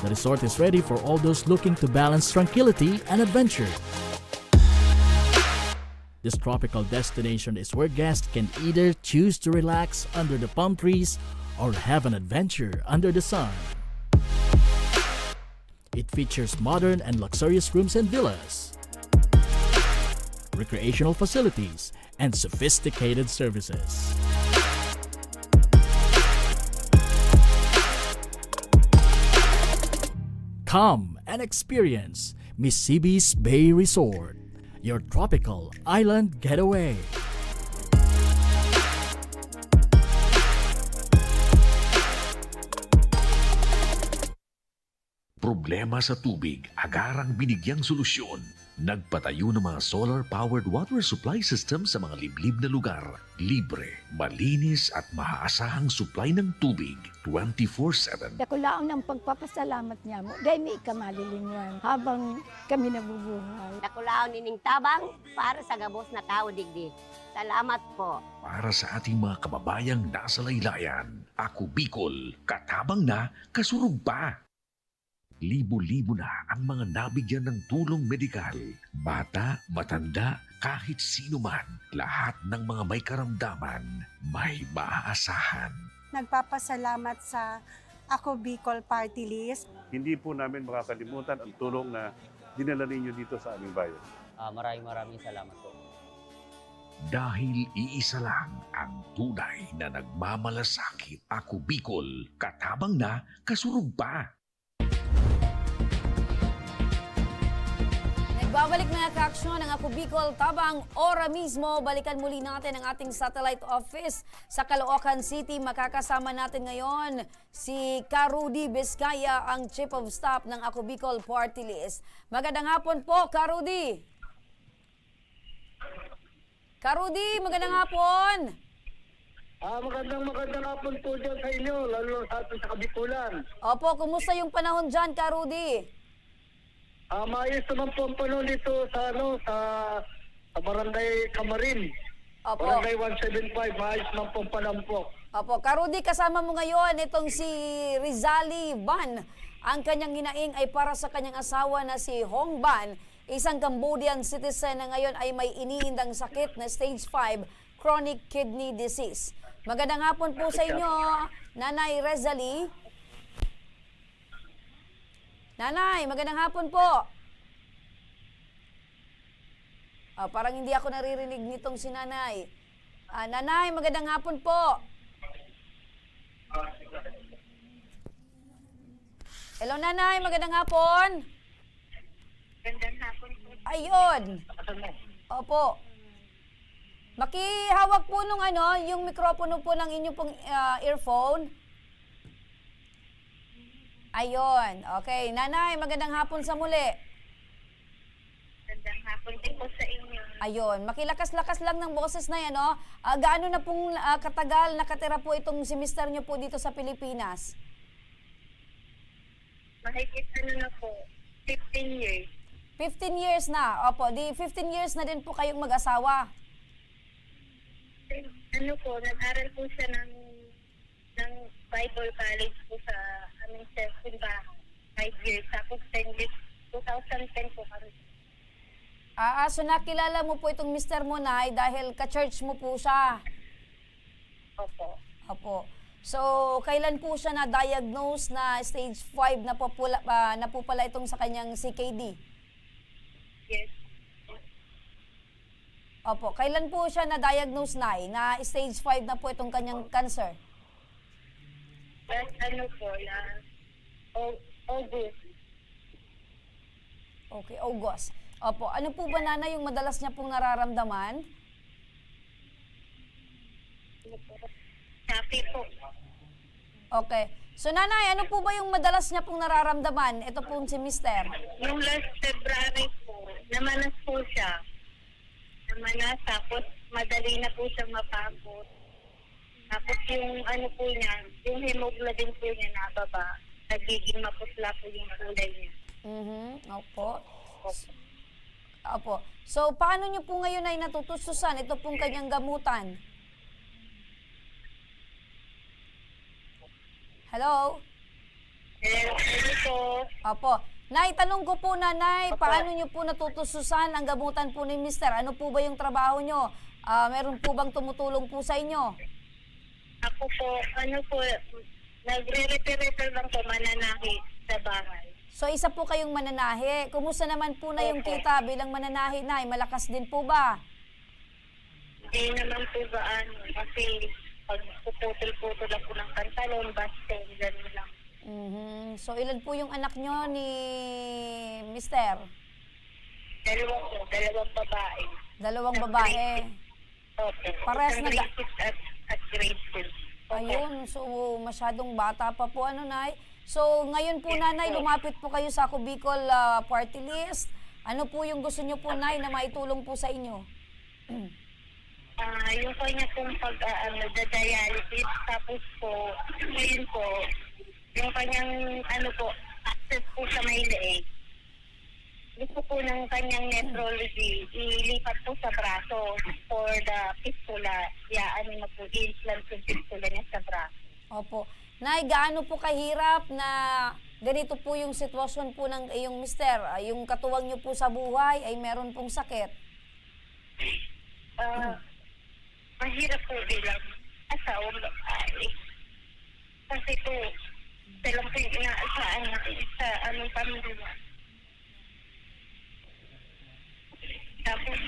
The resort is ready for all those looking to balance tranquility and adventure. This tropical destination is where guests can either choose to relax under the palm trees or have an adventure under the sun. It features modern and luxurious rooms and villas, recreational facilities, and sophisticated services. Come and experience Missibis Bay Resort, your tropical island getaway. Problema sa tubig, agarang binigyang solusyon. Nagpatayo ng mga solar-powered water supply system sa mga liblib na lugar. Libre, malinis at maaasahang supply ng tubig 24/7. Dakulaon ng pagpapasalamat niya mo. Dahil may ikamalilingan habang kami nabubuhay. Nakulaon nining tabang para sa gabos na tao digdi. Salamat po. Para sa ating mga kababayang nasa laylayan, Ako Bicol, katabang na, kasurug pa. Libo-libo na ang mga nabigyan ng tulong medikal. Bata, matanda, kahit sino man, lahat ng mga may karamdaman, may maaasahan. Nagpapasalamat sa Ako Bicol Party List. Hindi po namin makakalimutan ang tulong na dinala ninyo dito sa aming bayan. Maraming salamat po. Dahil iisa lang ang tunay na nagmamalasakit. Ako Bicol, katabang na, kasurug pa. Nagbabalik na kaaksyon ng Ako Bicol tabang ora mismo. Balikan muli natin ang ating satellite office sa Caloocan City. Makakasama natin ngayon si Rudy Vizcaya, ang Chief of Staff ng Ako Bicol Party List. Magandang hapon po, Rudy. Rudy, magandang hapon. Magandang hapon po dyan sa inyo, lalo sa atin sa Kabikulan. Opo, kumusta yung panahon dyan, Rudy? Maayos naman po ang panahon dito sa sa Barangay Camarin. Opo. Barangay 175, maayos naman po ang panahon po. Opo, Rudy, kasama mo ngayon itong si Rizali Van. Ang kanyang hinaing ay para sa kanyang asawa na si Hong Van, isang Cambodian citizen na ngayon ay may iniindang sakit na stage 5 chronic kidney disease. Magandang hapon po sa inyo, Nanay Rizali. Nanay, magandang hapon po. Parang hindi ako naririnig nitong si Nanay. Nanay, magandang hapon po. Hello, Nanay, magandang hapon. Magandang hapon po. Ayun. Opo. Makihawak po nung yung mikropono po ng inyong pong earphone. Ayun. Okay. Nanay, magandang hapon sa muli. Magandang hapon din po sa inyo. Ayun. Makilakas-lakas lang ng boses na yan, no? Gaano na pong katagal nakatira po itong si mister nyo po dito sa Pilipinas? Mahigit na po, 15 years. 15 years na. Opo, di 15 years na din po kayong mag-asawa. Nag-aral po siya ng Bible College po sa aming simbahan. 5 years. Tapos 10 years, 2010 po kami. So nakilala mo po itong Mr. Monay dahil ka-church mo po siya? Opo. Opo. So, kailan po siya na-diagnose na stage 5 na po pala itong sa kanyang CKD? Yes. Opo. Kailan po siya na-diagnose na stage 5 na po itong kanyang cancer? Last August. Okay, August. Opo. Ano po ba, Nanay, yung madalas niya pong nararamdaman? Happy po. Okay. So nanay, ano po ba yung madalas niya pong nararamdaman? Ito pong si Mister. Yung last February po, namanas po siya. Namanas, tapos madali na po siyang mapagod. Tapos yung ano po niya, yung hemoglobin po niya nababa. Nagiging maputla po yung kulay niya. Opo. Opo. So, paano niyo po ngayon ay natutustusan ito pong kanyang gamutan? Hello? Hello po. Opo. Nay, tanong ko po, nanay, paano niyo po natutustusan ang gamutan po ni Mister? Ano po ba yung trabaho niyo? Meron po bang tumutulong po sa inyo? Ako po, nagre-repair lang po mananahi sa bahay. So, isa po kayong mananahi. Kumusta naman po na yung kita bilang mananahi, nay? Malakas din po ba? Hindi naman po gaano. Kasi pag puputol-putol ako ng pantalon, baston, gano'n lang. So, ilan po yung anak nyo ni Mister? Dalawang babae. Dalawang babae. Okay. Parehas na grade 6 at grade 2. Ayun, so masyadong bata pa po, ano, nay? So, ngayon po, nanay, lumapit po kayo sa Ako Bicol Party List. Ano po yung gusto nyo po, nay, na maitulong po sa inyo? Yung kanya pong pag-dialysis, tapos po, ngayon po, yung kanyang, access po sa may leeg. Gusto po ng kanyang nephrology, ilipat po sa braso for the fistula. Na po, implant yung fistula niya sa braso. Opo. Nay, gaano po kahirap na ganito po yung sitwasyon po ng iyong mister? Yung katuwang niyo po sa buhay ay meron pong sakit? Mahirap po bilang asawang babae. Kasi po, talang po yung inaasahan natin sa anong pamilya. Tapos,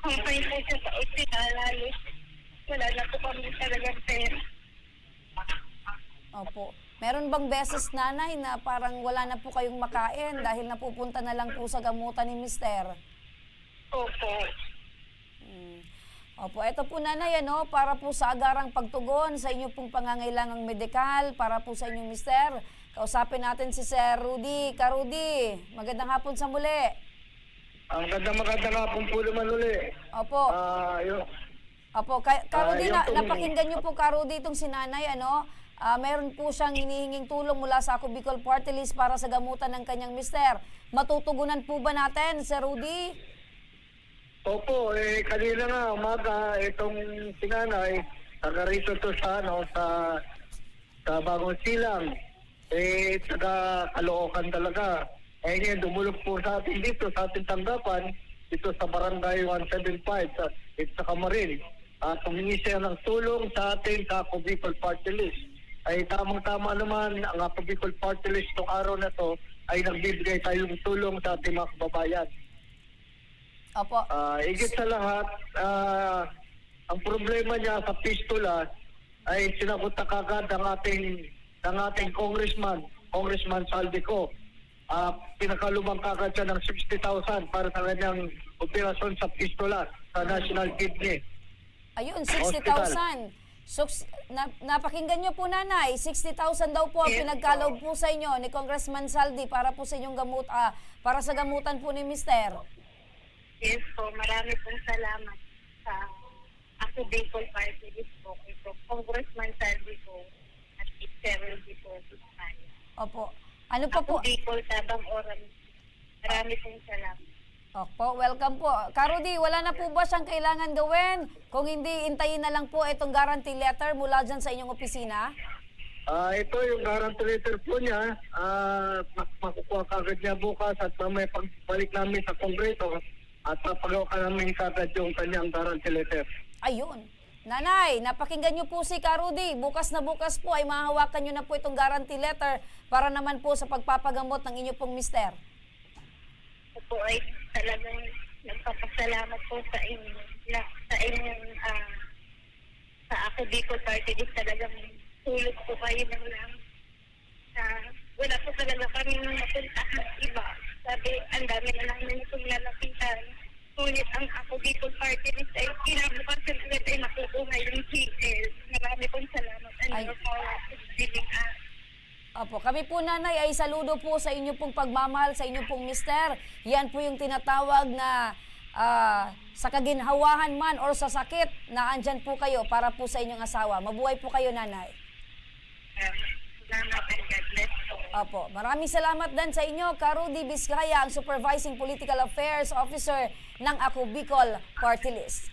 kumpay po siya sa ospital, halos wala na po kami talagang pera. Opo. Meron bang beses, nanay, na parang wala na po kayong makain dahil napupunta na lang po sa gamutan ni mister? Opo. Opo, ito po, nanay, para po sa agarang pagtugon sa inyo pong pangangailangang medikal, para po sa inyong mister. Kausapin natin si Sir Rudy. Ka Rudy, magandang hapon sa muli. Ang magandang hapon po naman uli. Opo. Opo, Ka-Rudy, napakinggan niyo po, Ka-Rudy, itong si nanay, meron po siyang hinihinging tulong mula sa Ako Bicol Party List para sa gamutan ng kanyang mister. Matutugunan po ba natin, Sir Rudy? Opo, kanina nga umaga itong sinanay, taga-rito to sa Bagong Silang. Taga Caloocan talaga. Ngayon, dumulog po sa atin dito, sa ating tanggapan, dito sa Barangay 175, sa Camarin. Humingi siya ng tulong sa atin sa Ako Bicol Party List. Ay tamang-tama naman, ang Ako Bicol Party List itong araw na to ay nagbibigay tayong tulong sa ating mga kababayan. Opo. Higit sa lahat, ang problema niya sa fistula ay sinagot na kagad ng ating Congressman Saldico. Pinakalumang kagad siya ng 60,000 para sa kanyang operasyon sa fistula sa National Kidney. Ayun, 60,000. So, napakinggan niyo po, nanay, 60,000 daw po ang pinagkaloob po sa inyo ni Congressman Saldi para po sa inyong para sa gamutan po ni mister. Yes po, marami pong salamat sa Ako Bicol Party List po. Ito, Congressman Saldi po at Cheryl po. Opo. Ano pa po? Ako Bicol, Tabang Oran. Marami pong salamat. Opo, welcome po. Ka-Rudy, wala na po ba siyang kailangan gawin? Kung hindi, intayin na lang po itong guarantee letter mula dyan sa inyong opisina? Ito yung guarantee letter po niya. Makukuha kagad niya bukas at may pagbalik namin sa Kongreso at papagawa ka namin kagad yung kanyang guarantee letter. Ayun. Nanay, napakinggan niyo po si Ka-Rudy. Bukas na bukas po ay mahahawakan niyo na po itong guarantee letter para naman po sa pagpapagamot ng inyo pong mister. Ako ay talagang nagpapasalamat po sa inyong sa Ako Bicol Party List. Talagang tulog po kayo ng lang. Wala po talaga kami mapuntahan iba. Sabi, ang dami na namin itong lalapitan. Ngunit ang Ako Bicol Party List ay kinabukasan ulit ay nakukuha yung GL. Marami pong salamat and Ay. look forward to giving us. Opo, kami po nanay ay saludo po sa inyo pong pagmamahal, sa inyo pong mister. Yan po yung tinatawag na sa kaginhawahan man or sa sakit na andyan po kayo para po sa inyong asawa. Mabuhay po kayo nanay. Salamat and God bless po. Opo, maraming salamat din sa inyo, Rudy Vizcaya, ang Supervising Political Affairs Officer ng Ako Bicol Party List.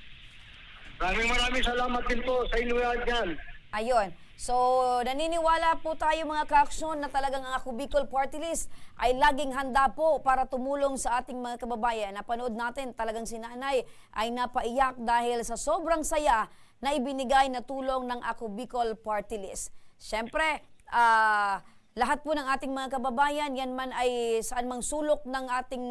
Maraming salamat din po sa inyo dyan. Ayun. So, naniniwala po tayo mga kaaksyon na talagang ang Ako Bicol Party List ay laging handa po para tumulong sa ating mga kababayan. Napanood natin talagang si nanay ay napaiyak dahil sa sobrang saya na ibinigay na tulong ng Ako Bicol Party List. Siyempre, lahat po ng ating mga kababayan, yan man ay saan mang sulok ng ating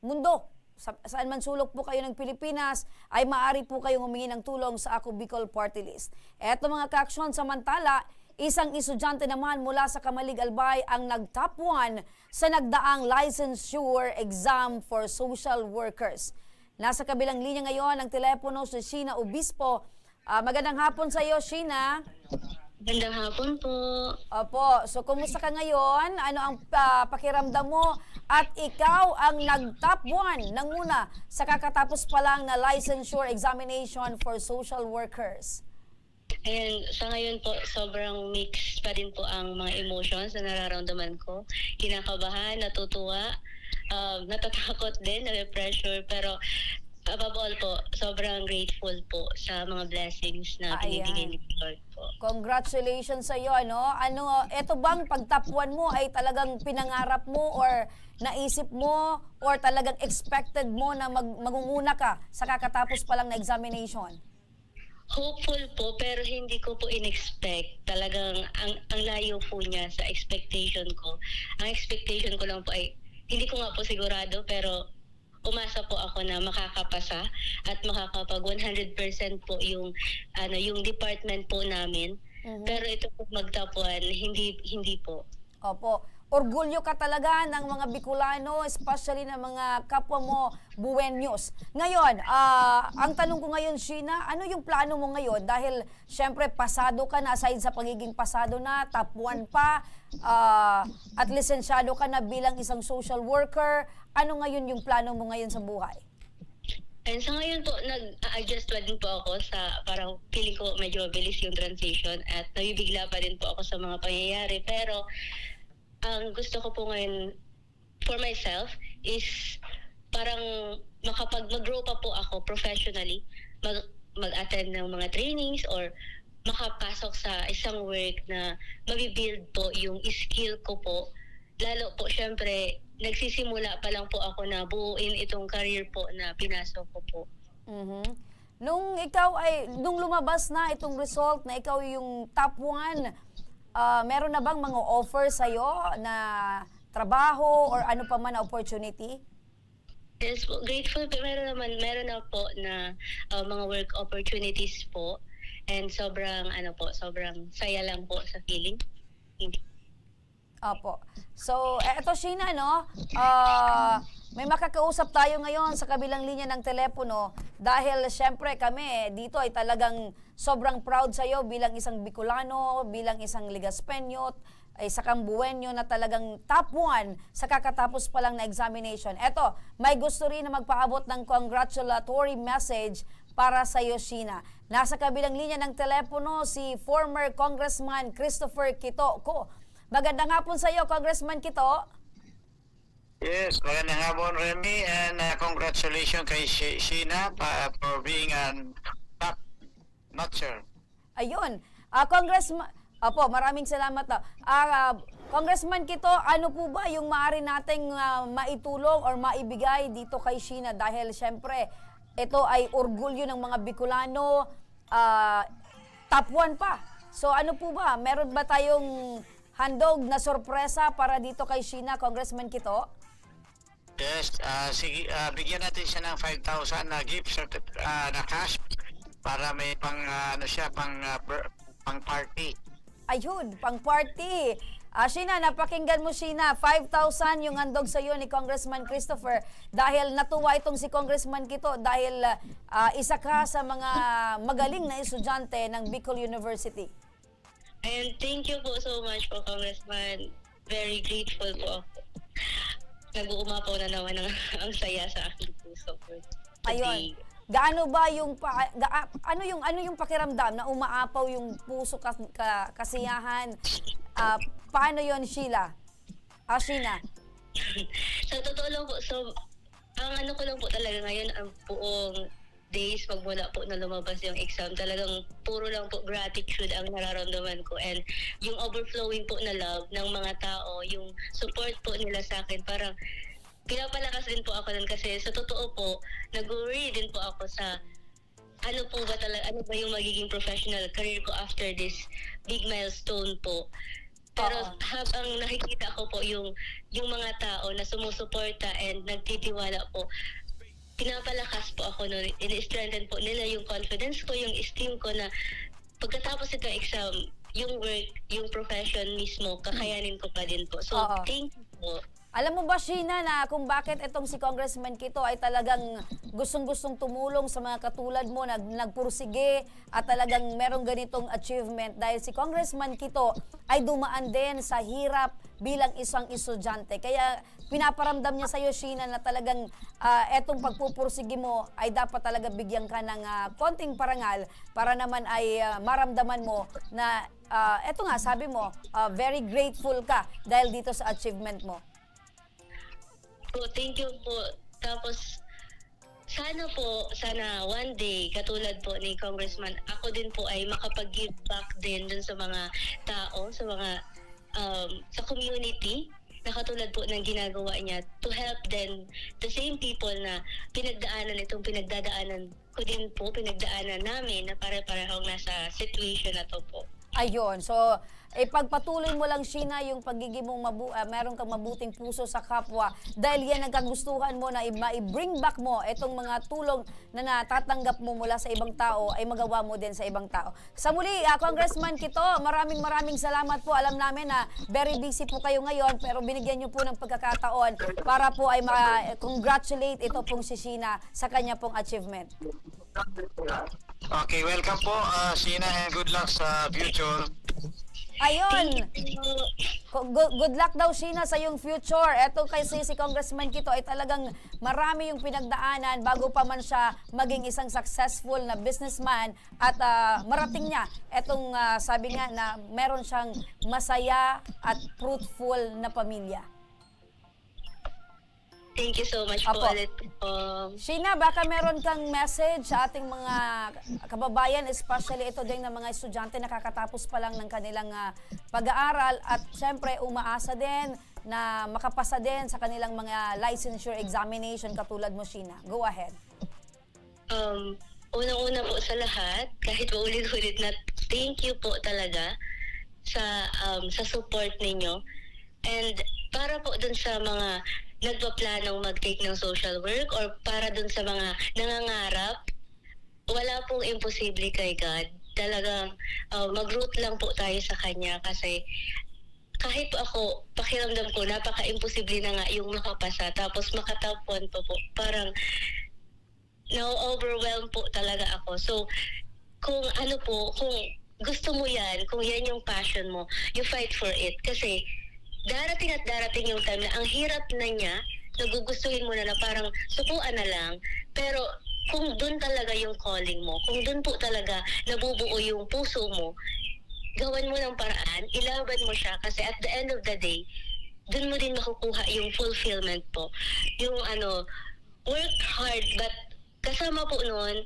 mundo, saan man sulok po kayo ng Pilipinas, ay maaari po kayong humingi ng tulong sa Ako Bicol Party List. Eto mga kaaksyon, samantala, isang estudyante naman mula sa Kamalig Albay ang nag-top 1 sa nagdaang licensure exam for social workers. Nasa kabilang linya ngayon ang telepono si Sheena Obispo. Magandang hapon sa iyo, Sheena. Magandang hapon po. Opo, so kumusta ka ngayon? Ano ang pakiramdam mo? At ikaw ang nag-top 1 ng una sa kakatapos pa lang na licensure examination for social workers. Ayan, sa ngayon po, sobrang mix pa rin po ang mga emotions na nararamdaman ko. Kinakabahan, natutuwa, natatakot din, na-pressure, pero above all po, sobrang grateful po sa mga blessings na binibigay ni Lord po. Congratulations sa iyo, ano? Ito bang pag-top 1 mo ay talagang pinangarap mo or naisip mo or talagang expected mo na magunguna ka sa kakatapos pa lang na examination? Hopeful po, pero hindi ko po in-expect. Talagang ang layo po niya sa expectation ko. Ang expectation ko lang po ay, hindi ko nga po sigurado, pero umasa po ako na makakapasa at makakapag 100% po yung department po namin. Pero ito po mag-top 1, hindi po. Opo. Orgulyo ka talaga ng mga Bicolano, especially ng mga kapwa mo Buenos. Ngayon, ang tanong ko ngayon, Sheena, ano yung plano mo ngayon? Dahil syempre pasado ka na, aside sa pagiging pasado na, top 1 pa, at lisensyado ka na bilang isang social worker. Ano ngayon yung plano mo ngayon sa buhay? And sa ngayon po, nag-adjust pa din po ako sa parang feeling ko medyo mabilis yung transition at nabibigla pa din po ako sa mga pangyayari. Pero ang gusto ko po ngayon for myself is parang mag-grow pa po ako professionally, mag-attend ng mga trainings or makapasok sa isang work na mabibuild po yung skill ko po. Lalo po, syempre, nagsisimula pa lang po ako na buuin itong career po na pinasok ko po. Nung lumabas na itong result na ikaw yung top 1, meron na bang mga offer sa'yo na trabaho or ano pa man na opportunity? Yes po, grateful po. Meron na po na mga work opportunities po. And sobrang saya lang po sa feeling. Opo. So, eto Sheena, no? May makakausap tayo ngayon sa kabilang linya ng telepono dahil syempre kami dito ay talagang sobrang proud sa iyo bilang isang Bicolano, bilang isang Ligaspeño, isang Cambueño na talagang top 1 sa kakatapos pa lang na examination. Eto, may gusto rin na magpaabot ng congratulatory message para sa iyo, Sheena. Nasa kabilang linya ng telepono si former Congressman Christopher Quito. Magandang hapon sa iyo, Congressman Quito. Yes, magandang hapon, Remy, and congratulations kay Sheena for being a top notcher. Ayun. Congressman, maraming salamat. Congressman Quito, ano po ba yung maaari nating maitulong or maibigay dito kay Sheena? Dahil syempre, ito ay orgulyo ng mga Bicolano, top 1 pa. So ano po ba? Meron ba tayong handog na sorpresa para dito kay Sheena, Congressman Quito? Yes, sige, bigyan natin siya ng 5,000 na gift na cash para may pang party. Ayun, pang party. Sheena, napakinggan mo, Sheena, 5,000 yung handog sa iyo ni Congressman Christopher dahil natuwa itong si Congressman Kito dahil isa ka sa mga magaling na estudyante ng Bicol University. And thank you po so much po, Congressman. Very grateful po ako. Nag-uumapaw na naman ang saya sa aking puso po. Ayun. Gaano ba yung ano yung pakiramdam na umaapaw yung puso kasiyahan? Paano yon, Sheila? Sheena? Sa totoo lang po, so ang ano ko lang po talaga ngayon, ang buong days magmula po na lumabas yung exam, talagang puro lang po gratitude ang nararamdaman ko, and yung overflowing po na love ng mga tao, yung support po nila sa akin, parang pinapalakas din po ako nun kasi sa totoo po, nag-worry din po ako sa ano po ba talaga, ano ba yung magiging professional career ko after this big milestone po. Pero habang nakikita ko po yung mga tao na sumusuporta and nagtitiwala po, pinapalakas po ako nun, in-strengthen po nila yung confidence ko, yung esteem ko na pagkatapos itong exam, yung work, yung profession mismo, kakayanin ko pa din po. So, thank you po. Alam mo ba, Sheena, na kung bakit itong si Congressman Kito ay talagang gustong-gustong tumulong sa mga katulad mo, nagpursige at talagang merong ganitong achievement dahil si Congressman Kito ay dumaan din sa hirap bilang isang estudyante. Kaya pinaparamdam niya sa iyo, Sheena, na talagang etong pagpupursige mo ay dapat talaga bigyan ka ng konting parangal para naman ay maramdaman mo na eto nga, sabi mo, very grateful ka dahil dito sa achievement mo. Po, thank you po. Tapos, sana one day, katulad po ni Congressman, ako din po ay makapag-give back din dun sa mga tao, sa mga, sa community, na katulad po ng ginagawa niya to help them, the same people na pinagdaanan itong pinagdadaanan ko din po, pinagdaanan namin na pare-parehong nasa situation na to po. Ayun. So, pagpatuloy mo lang, Sheena, yung pagiging mong meron kang mabuting puso sa kapwa dahil yan ang kagustuhan mo na i-bring back mo itong mga tulong na natatanggap mo mula sa ibang tao ay magawa mo din sa ibang tao. Sa muli, Congressman Kito, maraming salamat po. Alam namin na very busy po kayo ngayon pero binigyan niyo po ng pagkakataon para po ay congratulate ito pong si Sheena sa kanya pong achievement. Okay, welcome po, Sheena, and good luck sa future. Ayun. Good luck daw, Sheena, sa iyong future. Eto kasi si Congressman Kito ay talagang marami yung pinagdaanan bago pa man siya maging isang successful na businessman at marating niya etong sabi nga na meron siyang masaya at fruitful na pamilya. Thank you so much po ulit. Sheena, baka meron kang message sa ating mga kababayan, especially ito din ng mga estudyante na kakatapos pa lang ng kanilang pag-aaral at syempre umaasa din na makapasa din sa kanilang mga licensure examination katulad mo, Sheena. Go ahead. Unang-una po sa lahat, kahit paulit-ulit na thank you po talaga sa support ninyo. And para po dun sa mga nagpaplanong mag-take ng social work or para dun sa mga nangangarap, wala pong imposible kay God. Talagang mag-root lang po tayo sa Kanya kasi kahit ako, pakiramdam ko, napaka-imposible na nga yung makapasa tapos makatop 1 po. Parang na-overwhelm po talaga ako. So, kung gusto mo yan, kung yan yung passion mo, you fight for it. Kasi darating at darating yung time na ang hirap na niya, nagugustuhin mo na parang sukuan na lang. Pero kung dun talaga yung calling mo, kung dun po talaga nabubuo yung puso mo, gawan mo ng paraan, ilaban mo siya kasi at the end of the day, dun mo din makukuha yung fulfillment po. Yung work hard but kasama po nun,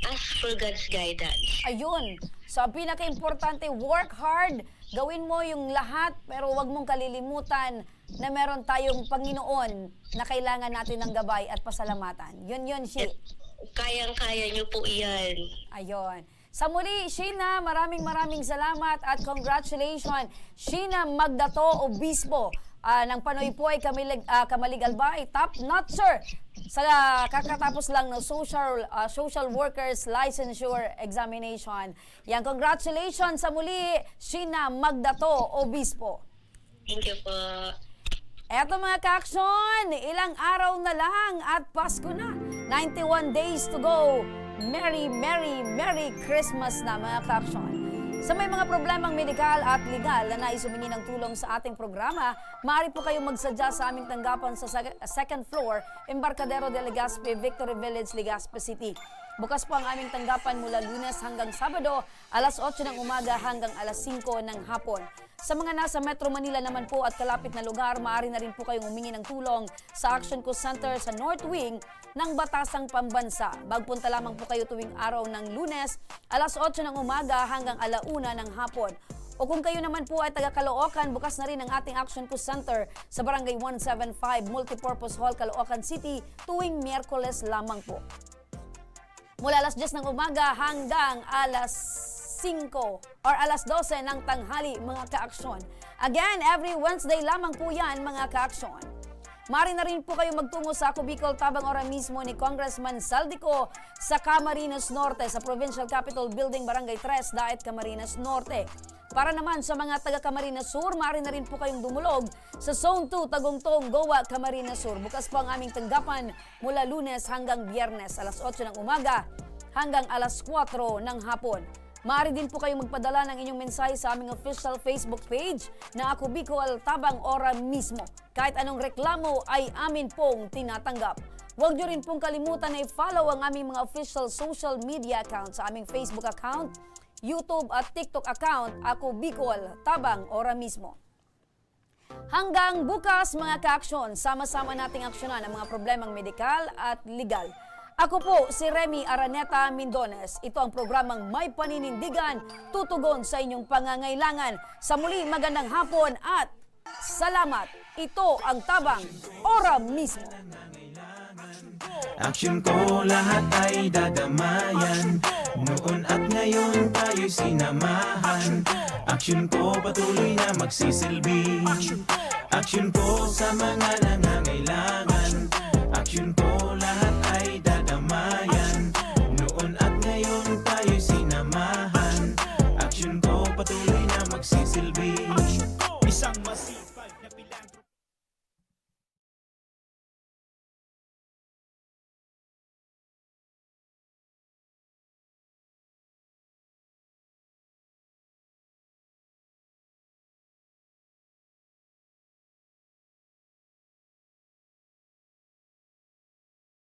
ask for God's guidance. Ayun. So, ang pinaka-importante, work hard. Gawin mo yung lahat, pero wag mong kalilimutan na meron tayong Panginoon na kailangan natin ng gabay at pasalamatan. Yun, Shi. Kayang-kaya niyo po iyan. Ayun. Sa muli, Sheena, maraming salamat at congratulations. Sheena Magdato Obispo ng Panoy Poy Kamalig Albay, top notcher sa kakatapos lang ng social workers licensure examination. Yan, congratulations sa muli, Sheena Magdato Obispo. Thank you po. Eto mga ka-aksyon, ilang araw na lang at Pasko na. 91 days to go. Merry, Merry, Merry Christmas na mga ka-aksyon. Sa may mga problemang medikal at legal na nais humingi ng tulong sa ating programa, maaari po kayong magsadya sa aming tanggapan sa second floor, Embarcadero de Legazpi, Victory Village, Legazpi City. Bukas po ang aming tanggapan mula Lunes hanggang Sabado, alas 8 ng umaga hanggang alas 5 ng hapon. Sa mga nasa Metro Manila naman po at kalapit na lugar, maaari na rin po kayong humingi ng tulong sa Action Co Center sa North Wing ng Batasang Pambansa. Magpunta lamang po kayo tuwing araw ng Lunes, alas 8 ng umaga hanggang alauna ng hapon. O kung kayo naman po ay taga Caloocan, bukas na rin ang ating Action Co Center sa Barangay 175 Multipurpose Hall, Caloocan City tuwing Miyerkules lamang po. Mula alas 10 ng umaga hanggang alas 5 or alas 12 ng tanghali mga ka-aksyon. Again, every Wednesday lamang po yan mga ka-aksyon. Maaari na rin po kayo magtungo sa Ako Bicol Tabang Ora mismo ni Congressman Saldico sa Camarines Norte sa Provincial Capitol Building, Barangay 3, Daet, Camarines Norte. Para naman sa mga taga Camarines Sur, maaari na rin po kayong dumulog sa Zone 2, Tagungtong, Goa, Camarines Sur. Bukas po ang aming tanggapan mula Lunes hanggang Biyernes, alas 8 ng umaga hanggang alas 4 ng hapon. Maaari din po kayong magpadala ng inyong mensahe sa aming official Facebook page na Ako Bicol Tabang Ora mismo. Kahit anong reklamo ay amin pong tinatanggap. Huwag niyo rin pong kalimutan na i-follow ang aming mga official social media account sa aming Facebook account, YouTube at TikTok account, Ako Bicol Tabang Ora mismo. Hanggang bukas mga ka-aksyon, sama-sama nating aksyonan ang mga problemang medikal at legal. Ako po si Remy Araneta Mindones. Ito ang programang May Paninindigan, tutugon sa inyong pangangailangan. Sa muli, magandang hapon at salamat. Ito ang Tabang Ora mismo. Aksyon ko lahat ay dadamayan. Noon at ngayon tayo'y sinamahan. Aksyon ko patuloy na magsisilbi. Aksyon ko sa mga nangangailangan. Aksyon ko lahat ay dadamayan. Noon at ngayon tayo'y sinamahan. Aksyon ko patuloy na magsisilbi.